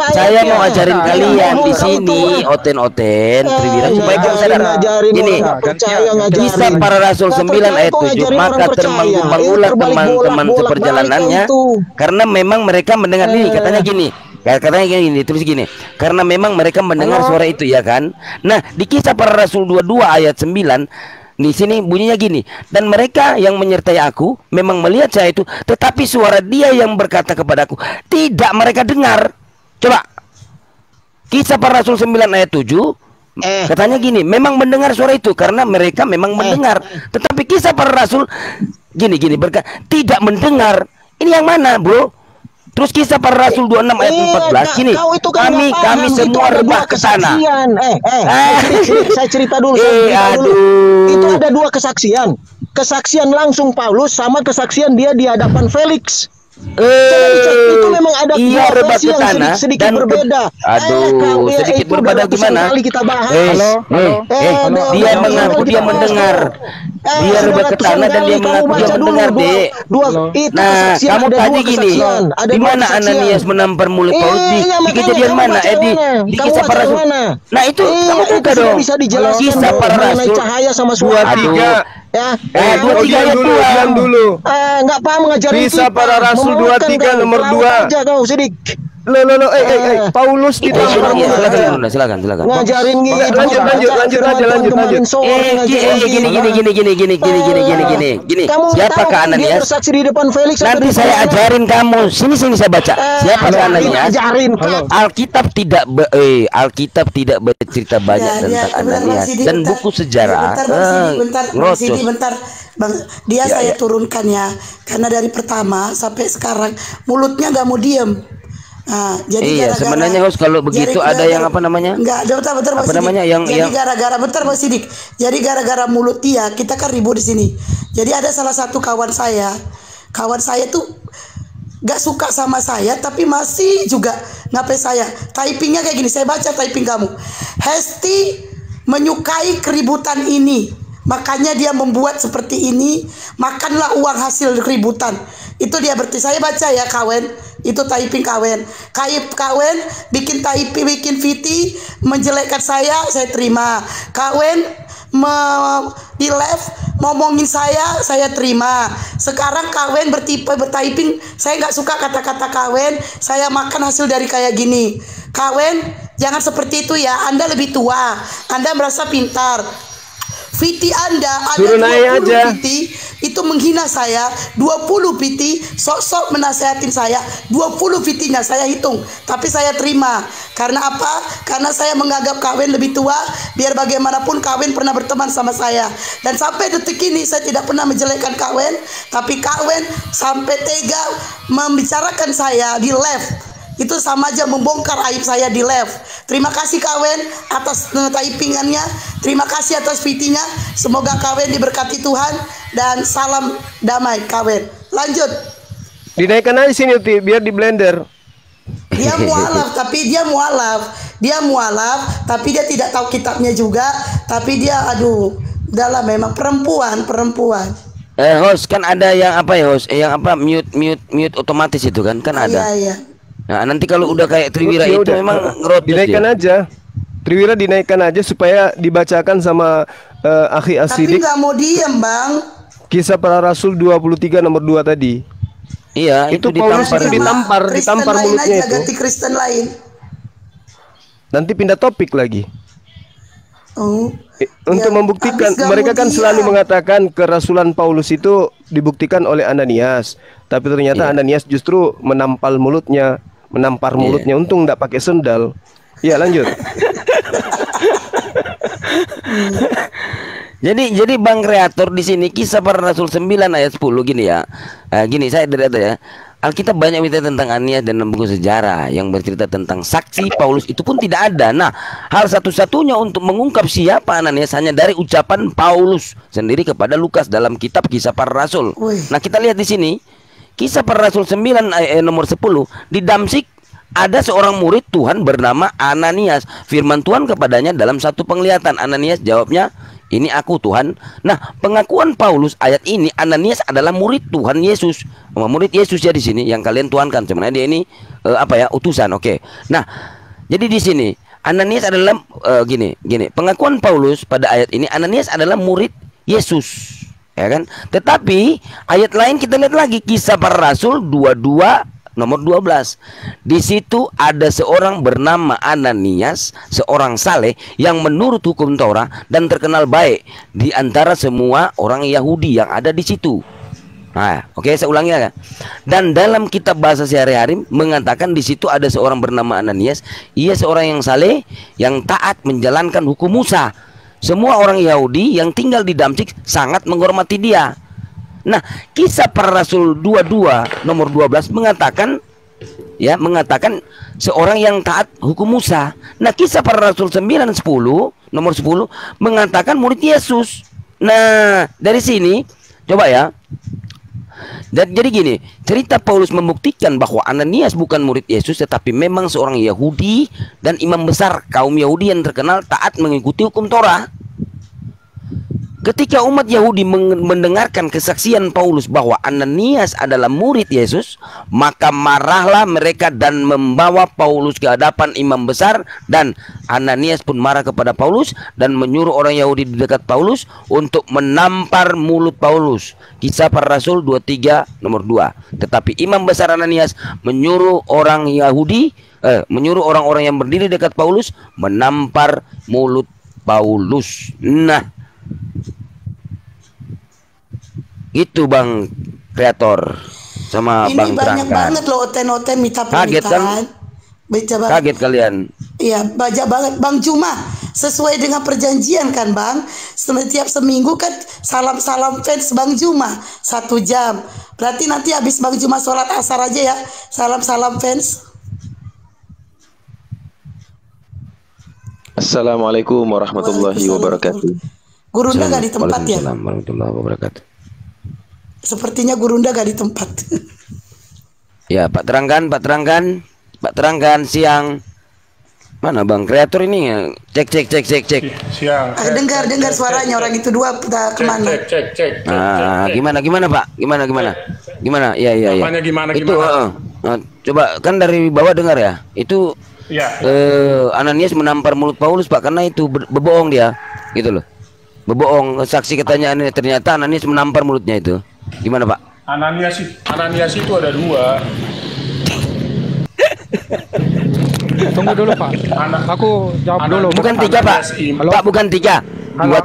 Saya mau ajarin kalian di sini, oten Triwira, supaya kamu sadar. Gini. Kisah para rasul 9 ayat 7. Maka termangu-mangulah teman-teman seperjalanannya, karena memang mereka mendengar ini. Katanya gini, terus gini. Karena memang mereka mendengar suara itu, ya kan? Nah, di kisah para rasul 22 ayat 9, di sini bunyinya gini. Dan mereka yang menyertai aku memang melihat saya itu, tetapi suara dia yang berkata kepadaku tidak mereka dengar. Coba. Kisah para rasul 9 ayat 7. Katanya gini, memang mendengar suara itu karena mereka memang mendengar. Tetapi kisah para rasul gini berkata tidak mendengar. Ini yang mana, bro? Terus kisah para rasul 26 ayat 14 gini. Kami semua rebah ke sana. Saya cerita dulu. Itu ada dua kesaksian. Kesaksian langsung Paulus sama kesaksian dia di hadapan Felix. Itu memang ada dua versi yang sedikit berbeda. Sedikit berbeda gimana? Kita bahas. Dia mengaku dia mendengar. Dia rebah ke tanah dan dia mengaku dia mendengar, Dek. Nah, kamu tadi gini. Di mana Ananias menampar mulut Paulus? Di kejadian mana? Di kisah para rasul. Nah, itu kamu buka dong. Kisah para rasul 23. Diam dulu. Enggak paham ngajarin Kisah para rasul 23 nomor 2. Aja kau Sidik. Paulus ditampar. Silakan. Ngajarin Lanjut. Gini. Siapakah Ananias? Bersaksi di depan Felix. Nanti saya ajarin kamu. Sini saya baca. Siapakah Ananias? Alkitab tidak bercerita banyak tentang Ananias dan buku sejarah. Bentar, Bang. Saya turunkan ya, karena dari pertama sampai sekarang mulutnya nggak mau diem. Jadi sebenarnya host kalau begitu ada yang apa namanya? Enggak, bentar apa namanya jadi gara-gara bentar Bang Sidik. Jadi gara-gara mulut dia kita kan ribut di sini. Jadi ada salah satu kawan saya tuh gak suka sama saya tapi masih juga ngapain saya. Typingnya kayak gini, saya baca typing kamu. Hesti menyukai keributan ini, makanya dia membuat seperti ini. Makanlah uang hasil keributan. Itu dia berarti. Saya baca ya kawan. Itu typing kawan. Kawan bikin typing, bikin VT menjelekkan saya terima. Kawan di live ngomongin saya terima. Sekarang kawan bertyping, saya nggak suka kata-kata kawan. Saya makan hasil dari kayak gini. Kawan jangan seperti itu ya. Anda lebih tua, Anda merasa pintar. VT Anda ada 20 VT itu menghina saya, 20 VT sok-sok menasehatin saya, 20 VT-nya saya hitung, tapi saya terima. Karena apa? Karena saya menganggap Kawin lebih tua, biar bagaimanapun Kawin pernah berteman sama saya. Dan sampai detik ini saya tidak pernah menjelekkan Kawin, tapi Kawin sampai tega membicarakan saya di live. Itu sama aja membongkar aib saya di live. Terima kasih Kawen atas typingannya. Terima kasih atas VT-nya. Semoga Kawen diberkati Tuhan. Dan salam damai Kawen. Lanjut. Dinaikkan aja sini biar di blender. Dia mualaf tapi dia tidak tahu kitabnya juga. Tapi dia udahlah memang perempuan. Host kan ada yang apa ya host? Yang apa mute otomatis itu kan ada. Iya. Nah, nanti kalau udah kayak Triwira itu memang ngerot dinaikkan aja. Triwira dinaikkan aja supaya dibacakan sama Akhi Asidik. Tapi nggak mau diem, Bang. Kisah Para Rasul 23 nomor 2 tadi. Iya, itu ditampar mulutnya itu. Ganti Kristen lain. Nanti pindah topik lagi. Untuk ya, membuktikan, mereka kan selalu mengatakan kerasulan Paulus itu dibuktikan oleh Ananias, tapi ternyata Ananias justru menampar mulutnya. Untung nggak pakai sendal. Iya, lanjut. Jadi Bang Kreator di sini Kisah Para Rasul 9 ayat 10 gini ya. Gini saya dari ya. Alkitab banyak bercerita tentang Ananias dan buku sejarah yang bercerita tentang saksi Paulus itu pun tidak ada. Nah, hal satu-satunya untuk mengungkap siapa Ananias hanya dari ucapan Paulus sendiri kepada Lukas dalam kitab Kisah Para Rasul. Nah, kita lihat di sini Kisah Para Rasul 9 nomor 10. Di Damsyik ada seorang murid Tuhan bernama Ananias. Firman Tuhan kepadanya dalam satu penglihatan. Ananias jawabnya, "Ini aku Tuhan." Nah, pengakuan Paulus ayat ini Ananias adalah murid Tuhan Yesus. Murid Yesus ya di sini yang kalian tuankan. Sebenarnya dia ini utusan. Oke. Nah, jadi di sini Ananias adalah gini. Pengakuan Paulus pada ayat ini Ananias adalah murid Yesus. Ya kan? Tetapi ayat lain kita lihat lagi Kisah Para Rasul 22 nomor 12. Di situ ada seorang bernama Ananias, seorang saleh yang menurut hukum Taurat dan terkenal baik di antara semua orang Yahudi yang ada di situ. Nah, oke, saya ulangi ya. Dan dalam kitab bahasa sehari-hari mengatakan di situ ada seorang bernama Ananias. Ia seorang yang saleh, yang taat menjalankan hukum Musa. Semua orang Yahudi yang tinggal di Damsyik sangat menghormati dia. Nah, Kisah Para Rasul 22 nomor 12 mengatakan seorang yang taat hukum Musa. Nah, Kisah Para Rasul 9:10 nomor 10 mengatakan murid Yesus. Nah, dari sini coba ya. Jadi gini, cerita Paulus membuktikan bahwa Ananias bukan murid Yesus tetapi memang seorang Yahudi dan imam besar kaum Yahudi yang terkenal taat mengikuti hukum Torah. Ketika umat Yahudi mendengarkan kesaksian Paulus bahwa Ananias adalah murid Yesus, maka marahlah mereka dan membawa Paulus ke hadapan imam besar, dan Ananias pun marah kepada Paulus dan menyuruh orang Yahudi di dekat Paulus untuk menampar mulut Paulus. Kisah Para Rasul 23 nomor 2. Tetapi imam besar Ananias menyuruh orang-orang yang berdiri dekat Paulus menampar mulut Paulus. Nah, itu Bang Kreator sama ini Bang banyak Terangkan. banget loh oten-oten minta Kaget kan? Kaget kalian. Iya, banyak banget Bang Juma. Sesuai dengan perjanjian kan Bang, setiap seminggu kan salam-salam fans Bang Juma 1 jam. Berarti nanti habis Bang Juma sholat asar aja ya, salam-salam fans. Assalamualaikum warahmatullahi wabarakatuh. Gurunda gak di tempat ya? Assalamualaikum warahmatullahi wabarakatuh. Sepertinya Gurunda gak di tempat. Ya, Pak terangkan siang. Mana Bang kreator ini? Cek. Siang. Dengar suaranya orang itu dua kemana? Cek. Gimana Pak? Gimana? Iya. Gimana? Itu coba kan dari bawah dengar ya. Itu Ananias menampar mulut Paulus Pak karena itu berbohong dia, gitu loh. Berbohong, saksi katanya ternyata Ananias menampar mulutnya itu. Gimana Pak? Ananias itu ada dua. Tunggu dulu Pak. Aku jawab dulu. Bukan tiga Pak. Pak bukan tiga. Dua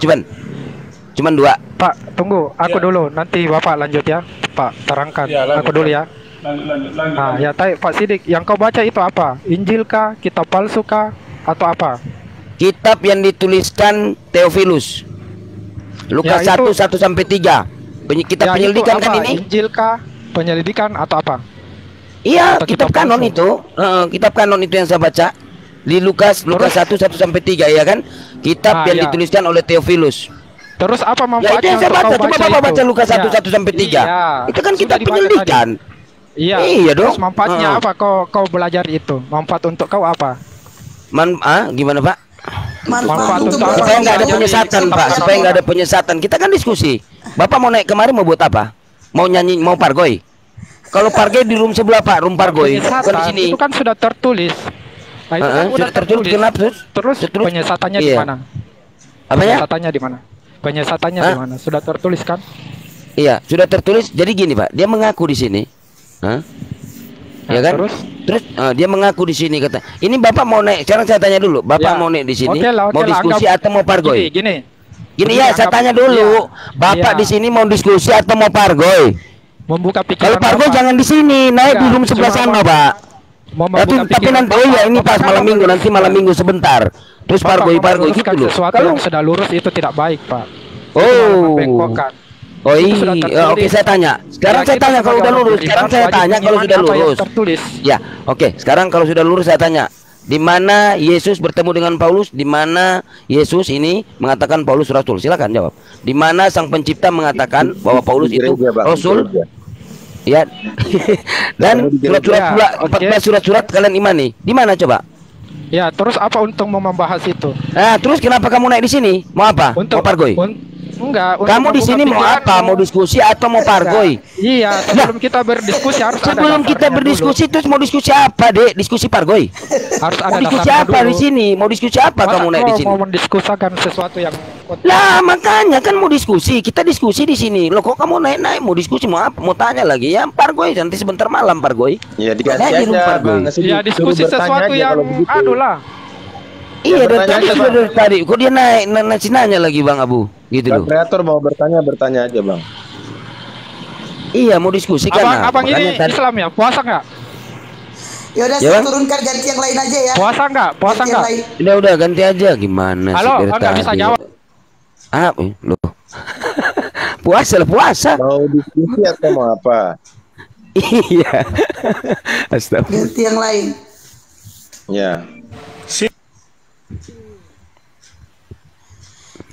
cuman dua. Pak tunggu. Aku dulu. Nanti Bapak lanjut ya. Pak terangkan. Ya, aku dulu ya. Lanjut. Ya Pak Sidik. Yang kau baca itu apa? Injil kah? Kitab palsu kah? Atau apa? Kitab yang dituliskan Theophilus. Lukas 1:1-3. Kitab penyelidikan kan ini? Injil kah? Penyelidikan atau apa? Iya, kitab kanon itu. Kitab kanon itu yang saya baca di Lukas 1:1-3 ya kan? Kitab yang dituliskan oleh Theophilus. Terus apa manfaatnya? Ya itu yang saya baca. Coba Bapak baca Lukas 1:1-3. Itu kan kitab penyelidikan. Iya dong. Terus manfaatnya apa? Kau belajar itu. Manfaat untuk kau apa? Gimana Pak? Manfaat untuk supaya nggak ada penyesatan Pak. Supaya nggak ada penyesatan. Kita kan diskusi. Bapak mau naik kemari mau buat apa? Mau nyanyi, mau pargoy? Kalau pargoy di room sebelah Pak, room pargoy. Bukan di sini. Itu kan sudah tertulis. Nah, itu kan sudah tertulis. Kenapa terus penyesatannya di mana? Penyesatannya di mana? Penyesatannya di mana? Sudah tertulis kan? Iya, sudah tertulis. Jadi gini Pak, dia mengaku di sini. Ya kan? Terus dia mengaku di sini kata. Ini Bapak mau naik. Sekarang saya tanya dulu, Bapak mau naik di sini? Mau diskusi atau mau pargoy? Gini ya, saya tanya dulu. Bapak di sini mau diskusi atau mau pargoy? Membuka pikiran. Kalau pargoy jangan di sini, naik di room sebelah sana, Pak. Tapi nanti ini pas malam minggu sebentar. Terus pargoy gitu loh. Kalau sudah lurus itu tidak baik, Pak. Oke, saya tanya. Sekarang saya tanya kalau sudah lurus. Ya, oke. Sekarang kalau sudah lurus saya tanya. Di mana Yesus bertemu dengan Paulus? Di mana Yesus ini mengatakan Paulus rasul? Silakan jawab. Di mana Sang Pencipta mengatakan bahwa Paulus itu rasul? Ya. Dan surat-surat kalian imani. Di mana coba? Ya, terus apa untung mau membahas itu? Nah, terus kenapa kamu naik di sini? Mau apa? Mau pargoy? Enggak. Kamu di sini mau apa? Mau diskusi atau mau pargoy? Iya, sebelum kita berdiskusi harus sebelum kita berdiskusi terus mau diskusi apa, Dek? Diskusi pargoy? Harus ada diskusi apa di sini? Mau diskusi apa kamu naik di sini? Mau mendiskusikan sesuatu yang lah, makanya kan mau diskusi. Kita diskusi di sini. Loh, kok kamu naik mau diskusi mau apa? Mau tanya lagi ya pargoy nanti sebentar malam pargoy. Ya dikasih aja. Ya diskusi sesuatu yang lah. Iya, dari tadi. Kok dia naik nanya lagi Bang Abu? Gitu loh. Kreator mau bertanya aja Bang. Iya, mau diskusi kan. Abang ini Islam ya? Puasa nggak? Yaudah, saya turunkan ganti yang lain aja ya. Puasa nggak? Udah ganti aja. Gimana sih? Halo, nggak bisa jawab. Loh. Puasa. Mau diskusi atau mau apa? Iya. Astaga. Ganti yang lain. Ya.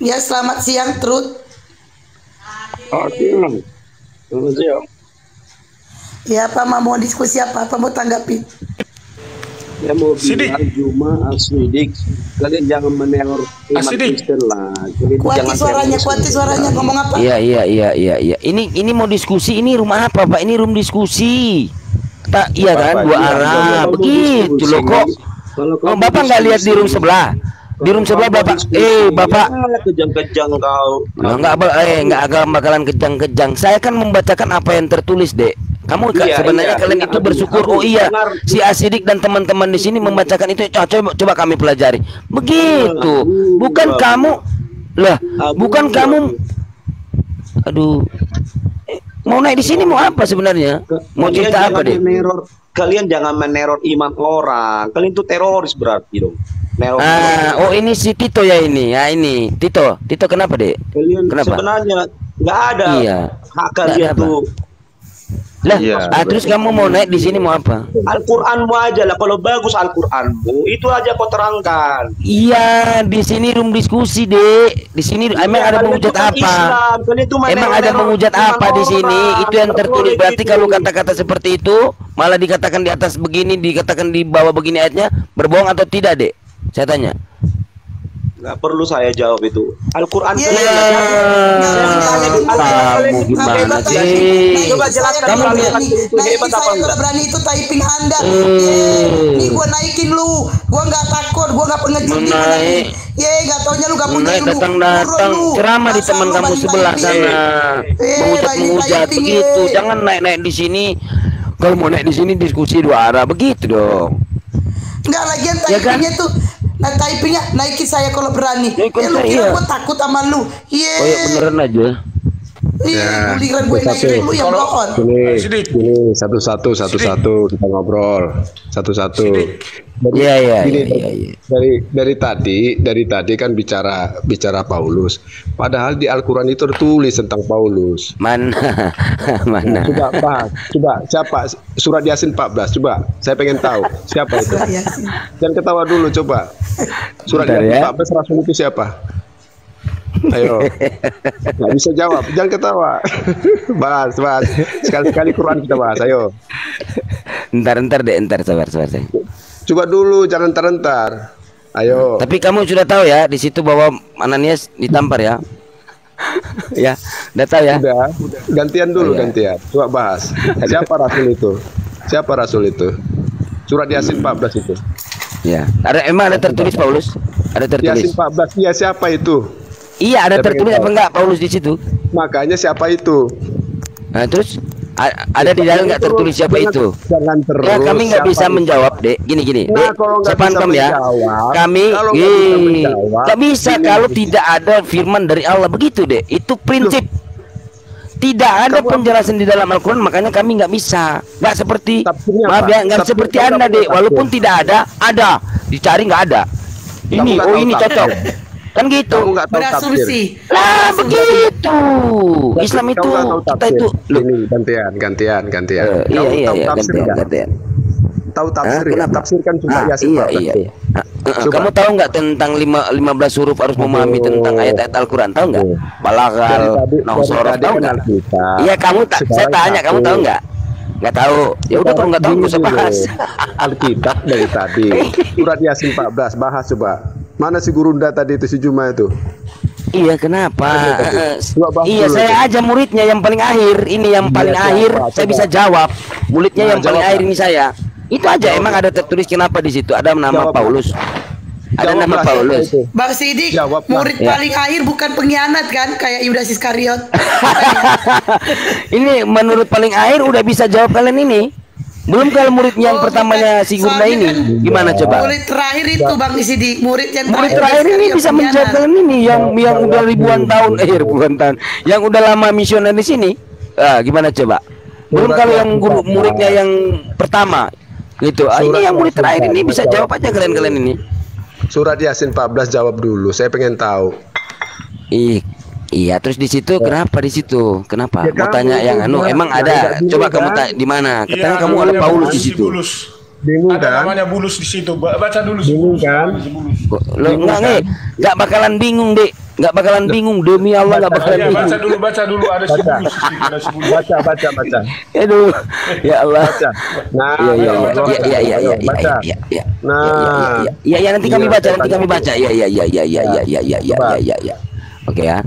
Ya, selamat siang Trud. Selamat siang. Ya, apa mau diskusi apa mau tanggapi? Ya mau bilang Juma Asidik, kalian jangan meneror umat Kristen lah. Kuati suaranya ngomong apa? Iya. Ini mau diskusi, ini rumah apa Pak? Ini room diskusi. Iya kan, dua arah. Begitu loh kok. Oh, Bapak nggak lihat di room sebelah? Di room sebelah Bapak, Bapak kejang-kejang kau. Nggak bakalan kejang-kejang. Saya kan membacakan apa yang tertulis, Dek. Kamu sebenarnya kalian itu bersyukur. Oh iya, si Asidik dan teman-teman di sini membacakan itu. Coba kami pelajari. Begitu. Bukan kamu. Lah, bukan kamu. Aduh. Mau naik di sini mau apa sebenarnya? Mau cerita apa, Dek? Kalian jangan meneror iman orang. Kalian itu teroris berarti dong. Oh ini si Tito ya ini. Ya ini Tito kenapa, Dek? Kalian kenapa? Sebenarnya nggak ada hak kalian tuh Lah, terus kamu mau naik di sini mau apa? Al-Qur'anmu aja lah, kalau bagus Al-Qur'anmu itu aja kau terangkan. Iya, di sini room diskusi, Dek. Di sini emang ada menghujat apa? Emang ada menghujat apa di sini? Itu yang tertulis. Berarti kalau kata-kata seperti itu malah dikatakan di atas begini, dikatakan di bawah begini ayatnya, berbohong atau tidak, Dek? Saya tanya. Nggak perlu saya jawab itu. Al-Quran kamu gimana sih? Coba jelaskan Al-Quran itu hebat apa enggak? Berani itu typing Anda. Nih gua naikin lu. Gua nggak takut, gua nggak pengecut di mana nih. Nggak taunya lu nggak punya ilmu. Datang ceramah di teman kamu sebelah sana. Menghujat begitu. Jangan naik-naik di sini. Kalau mau naik di sini diskusi dua arah begitu dong. Enggak, lagian typingnya tuh. Nah, typingnya naikin saya kalau berani. Lu kira gue takut sama lu? Oh ya beneran aja. Iya, giliran gue naikin lu yang bohong. Ini satu-satu kita ngobrol. Satu-satu. Iya. Dari tadi kan bicara Paulus. Padahal di Al-Qur'an itu tertulis tentang Paulus. Mana? Coba siapa? Surat Yasin 14. Coba. Saya pengen tahu siapa itu. Jangan ketawa dulu, coba. Surat Yasin 14 Rasul itu siapa? Ayo. Nggak bisa jawab, jangan ketawa. Bahas. Sekali-sekali Quran kita bahas, ayo. Ntar sabar. Coba dulu, jangan ntar. Ayo. Tapi kamu sudah tahu ya di situ bahwa Ananias ditampar ya? Ya, udah tahu ya? Udah. Gantian dulu, gantian. Coba bahas. Siapa Rasul itu? Surat Yasin 14 itu. Ya. Emang ada tertulis Paulus? Ada tertulis. Yasin 14. Iya, siapa itu? Iya, ada tertulis apa enggak Paulus di situ? Makanya siapa itu? Nah, terus ada di dalam nggak tertulis siapa itu? Jangan terus. Ya, kami nggak bisa menjawab, Dek. Gini. Nah, Dek, saya paham ya. Kami nggak bisa kalau tidak ada firman dari Allah begitu, Dek. Itu prinsip. Tidak ada penjelasan di dalam Al-Quran, makanya kami nggak bisa. Nggak seperti, maaf ya, nggak seperti Anda, Dek. Walaupun tidak ada, dicari nggak ada. Ini, ini cocok. Kan gitu. Berasumsi. Lah begitu. Islam itu kita itu ini gantian. Iya, gantian. Tahu tafsir ya? Tafsir kan cuma Yasin. Iya. Kamu tahu nggak tentang 15 huruf harus memahami tentang ayat-ayat Al-Quran? Tahu nggak? Balaghal, Nasorof, tahu nggak? Iya, saya tanya, kamu tahu nggak? Nggak tahu. Ya udah, kalau nggak tahu nggak usah bahas. Alkitab dari tadi. Surat Yasin 14 bahas coba. Mana si Gurunda tadi itu, si Juma itu? Iya, kenapa? Iya, saya aja muridnya yang paling akhir. Ini yang paling akhir saya bisa jawab. Muridnya yang paling akhir ini saya. Itu aja. Emang ada tertulis kenapa di situ? Ada nama Paulus. Ada nama Paulus. Bang Sidik, murid paling akhir bukan pengkhianat kan? Kayak Yudas Iskariot. Ini menurut paling akhir udah bisa jawab kalian ini. Belum kalau murid yang pertamanya si Gurunda ini kan, gimana coba? Murid terakhir itu Bang Sidik, murid terakhir ini bisa menjawab kalian ini yang udah ribuan tahun, yang udah lama misioner di sini. Gimana coba? Belum kalau yang muridnya yang pertama gitu. Ini yang murid terakhir ini bisa jawab aja kalian ini. Surat Yasin 14 jawab dulu, saya pengen tahu. Iya, terus di situ kenapa di situ? Kenapa? Ya, mau tanya yang emang ada. Coba kamu tanya di mana? Katanya kamu ada Paulus di situ. Bingung kan? Namanya Bulus di situ. Baca dulu. Bingung kan? Lo enggak bakalan bingung, Dek. Enggak bakalan bingung, demi Allah enggak bakalan bingung. Baca dulu ada si Bulus di situ. Baca. Aduh. Ya Allah. Nah, iya. Nah. Iya, nanti kami baca. Iya. Oke ya.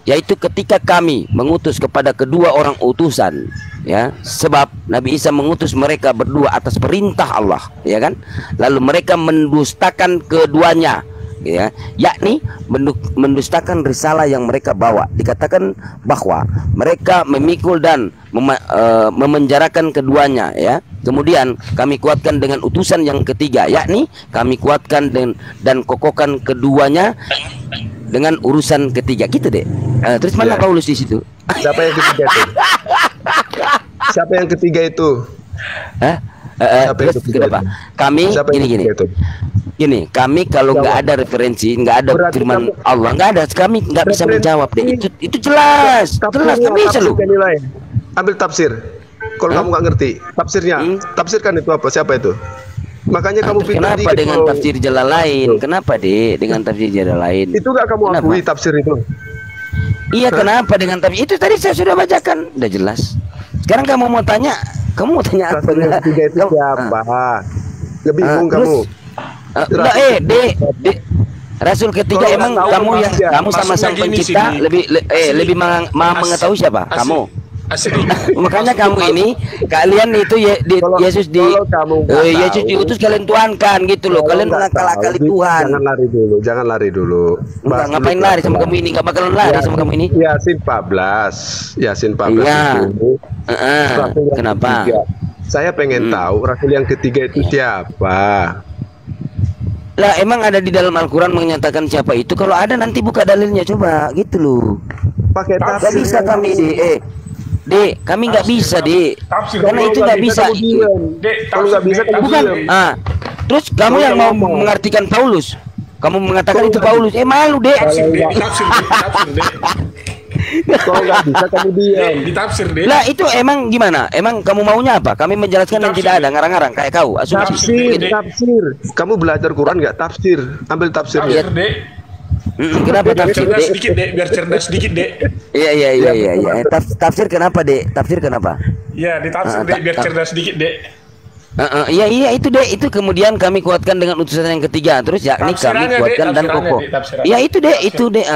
Yaitu ketika kami mengutus kepada kedua orang utusan, ya, sebab Nabi Isa mengutus mereka berdua atas perintah Allah, ya kan? Lalu mereka mendustakan keduanya, ya, yakni mendustakan risalah yang mereka bawa. Dikatakan bahwa mereka memikul dan memenjarakan keduanya, ya. Kemudian kami kuatkan dengan utusan yang ketiga, yakni kami kuatkan dan kokohkan keduanya dengan urusan ketiga, gitu deh. Terus mana Paulus di situ? Siapa yang ketiga itu? Siapa yang ketiga itu? Terus kenapa? Kami gini, kami kalau nggak ada referensi, nggak ada firman Allah, nggak ada, kami nggak bisa menjawab deh. Itu jelas, nggak bisa lu. Ambil tafsir. kalau kamu nggak ngerti tafsirnya. Tafsirkan itu apa? Siapa itu? Makanya kamu kenapa dengan tafsir Jalalain? Kenapa deh dengan tafsir Jalalain? Itu gak kamu akui tafsir itu? Iya, kenapa dengan tafsir itu? Tadi saya sudah bacakan, udah jelas. Sekarang kamu mau tanya apa? Tafsir ketiga itu siapa? Gak bingung kamu? Rasul ketiga emang kamu sama sang pencipta lebih mengetahui siapa? Kamu. Makanya kalian itu Yesus diutus kalian tuhankan gitu loh. Kalian mengakal-akali Tuhan. Jangan lari dulu. Ngapain lari sama kamu ini? Gak bakalan lari sama kamu ini. Yasin 14 ya. Kenapa? Saya pengen tahu Rasul yang ketiga itu siapa? Lah emang ada di dalam Al-Quran menyatakan siapa itu? Kalau ada nanti buka dalilnya coba gitu loh. Pakai tafsir. Gak bisa kami Dek, kami nggak bisa, Dek. Karena itu nggak bisa. Kalau nggak bisa, kamu bukan. Terus kamu yang mau mengartikan Paulus, kamu mengatakan itu Paulus. Malu, Dek. Kalau nggak bisa, kamu diam. Ditafsir, Dek. Lah itu emang gimana? Emang kamu maunya apa? Kami menjelaskan yang tidak ada ngarang-ngarang kayak kau. Tafsir. Kamu belajar Quran nggak tafsir? Ambil tafsirnya. Kenapa tafsir, Dek? Sedikit, Dek, biar cerdas sedikit, Dek. Iya. Tafsir kenapa, Dek? Tafsir kenapa? Iya, ditafsir, Dek, biar cerdas sedikit, Dek. Iya itu, Dek. Itu kemudian kami kuatkan dengan utusan yang ketiga. Terus yakni kami kuatkan dan kokoh. Ya itu, Dek. Itu, Dek.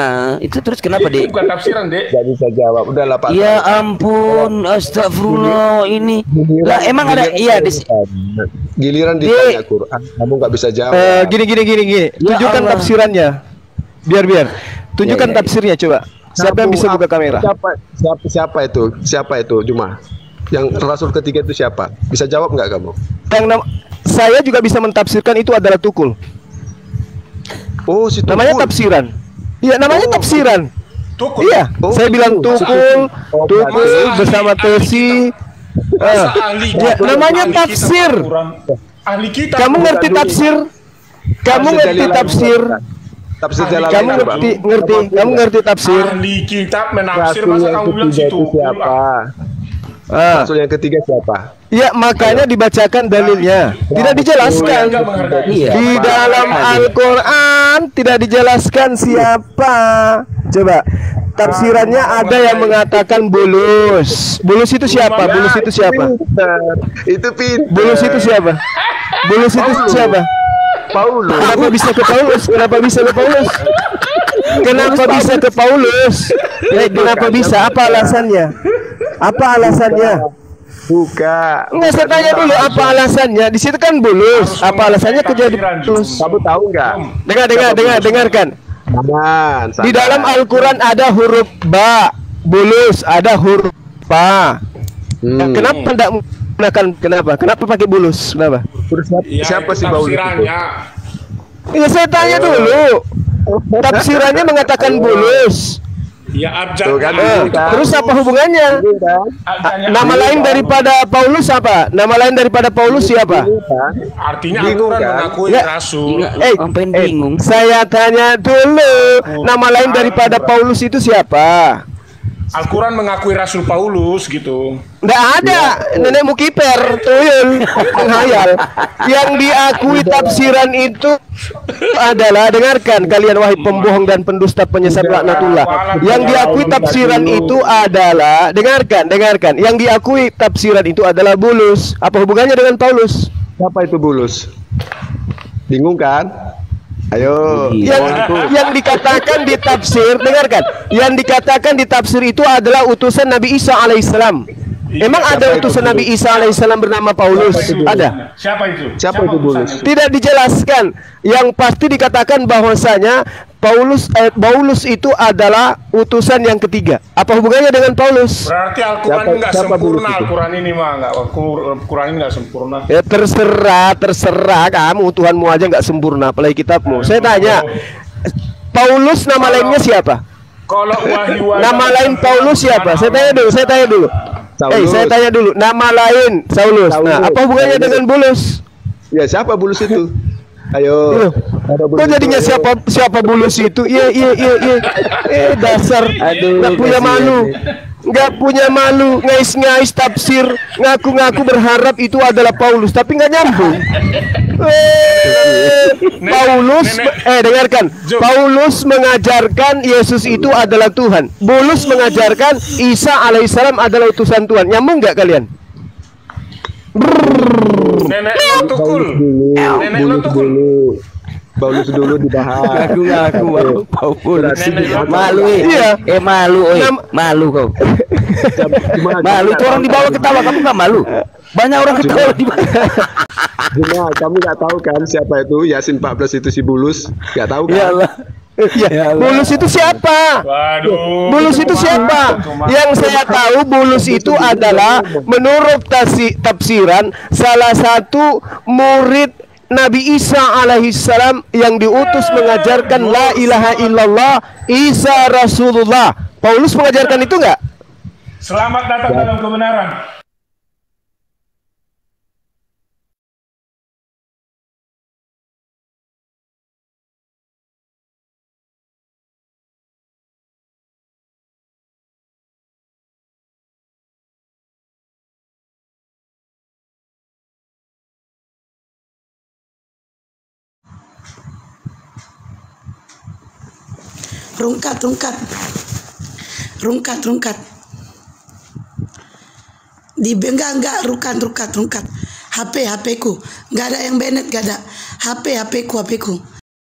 Itu terus kenapa, Dek? Bukan tafsiran, Dek. Gak bisa jawab. Udah lah, Pak. Ya ampun, astagfirullah ini. Lah emang ada giliran ditanya Quran, kamu nggak bisa jawab. Gini. Tunjukkan tafsirannya. Biar tunjukkan tafsirnya coba. Siapa yang bisa buka kamera? Siapa itu Juma? Yang Rasul ketiga itu siapa? Bisa jawab nggak kamu? Saya juga bisa mentafsirkan itu adalah Tukul. Oh, si Tukul. Namanya tafsiran. Iya, namanya tafsiran. Tukul. Iya, saya bilang Tukul bersama Tesi. Namanya tafsir. Ahli kitab. Kamu ngerti tafsir? Kamu ngerti tafsir? Ahli kitab menafsir, masa kamu bilang situ siapa? Rasul yang ketiga siapa? Ya, makanya dibacakan dalilnya. Tidak dijelaskan. Di dalam Al-Quran tidak dijelaskan siapa. Coba tafsirannya ada yang mengatakan bulus. Bulus itu siapa? Itu pintar. Bulus itu siapa? Paulus. Kenapa bisa ke Paulus? Kenapa bisa? Apa alasannya? Buka. Enggak, saya tanya dulu apa alasannya. Di situ kan bulus. Apa alasannya kejadian bulus? Kamu tahu nggak? Dengarkan. Di dalam Al-Quran ada huruf ba, bulus, ada huruf pa. Kenapa tidak menggunakan? Kenapa pakai bulus? Kenapa? Siapa sih Paulus? Ya, saya tanya dulu. Tafsirannya mengatakan bulus. Ya, terus apa hubungannya? Nama lain daripada Paulus apa? Nama lain daripada Paulus siapa? Artinya Al-Quran mengakui Rasul. Bingung. Saya tanya dulu. Nama lain daripada Paulus itu siapa? Al-Quran mengakui Rasul Paulus gitu. Nggak ada, nenekmu kiper, tuyul, menghayal. Yang diakui tafsiran itu adalah, dengarkan kalian wahai pembohong dan pendusta penyesat laknatullah. Yang diakui tafsiran itu adalah, dengarkan. Yang diakui tafsiran itu adalah bulus. Apa hubungannya dengan Paulus? Siapa itu bulus? Bingung kan? Ayo. Yang dikatakan di tafsir, dengarkan. Yang dikatakan di tafsir itu adalah utusan Nabi Isa alaihissalam. Emang ada utusan Nabi Isa alaihissalam bernama Paulus? Ada. Siapa itu bulus? Tidak dijelaskan. Yang pasti dikatakan bahwasanya Paulus itu adalah utusan yang ketiga. Apa hubungannya dengan Paulus? Berarti Al-Quran nggak sempurna. Al-Quran ini mah Al-Quran ini nggak sempurna. Ya terserah kamu. Tuhanmu aja nggak sempurna, apalagi kitabmu. Saya tanya, Paulus nama lainnya siapa? Kalau nama lain Paulus siapa? Saya tanya dulu. Saya tanya dulu. Nama lain Saulus. Nah, apa hubungannya dengan bulus? Ya, siapa bulus itu? Ayo. Kok jadinya siapa bulus itu? Iya. Dasar nggak punya malu. nggak punya malu, ngais-ngais tafsir, ngaku-ngaku berharap itu adalah Paulus, tapi nggak nyambung. Paulus, dengarkan, Paulus mengajarkan Yesus itu adalah Tuhan. Bulus mengajarkan Isa alaihissalam adalah utusan Tuhan. Nyambung nggak kalian? Nenek lo tukul. Nenek lo tukul. Paulus dulu dibahas. Ngaku Paulus. Malu iya. Malu malu kau. Malu itu orang di bawah ketawa, kamu nggak malu? Banyak orang ketawa di bawah. Cuma kamu nggak tahu kan siapa itu Yasin 14 itu si Bulus? Nggak tahu kan? Iyalah. Ya, Bulus itu siapa? Waduh. Bulus itu siapa? Yang saya tahu Bulus itu adalah menurut tafsiran salah satu murid Nabi Isa alaihissalam yang diutus mengajarkan la ilaha illallah, Isa Rasulullah. Paulus mengajarkan itu enggak? Selamat datang dalam kebenaran. Rungkat. Enggak, rukat. HP ku. Enggak ada yang Bennett, enggak ada. HP ku.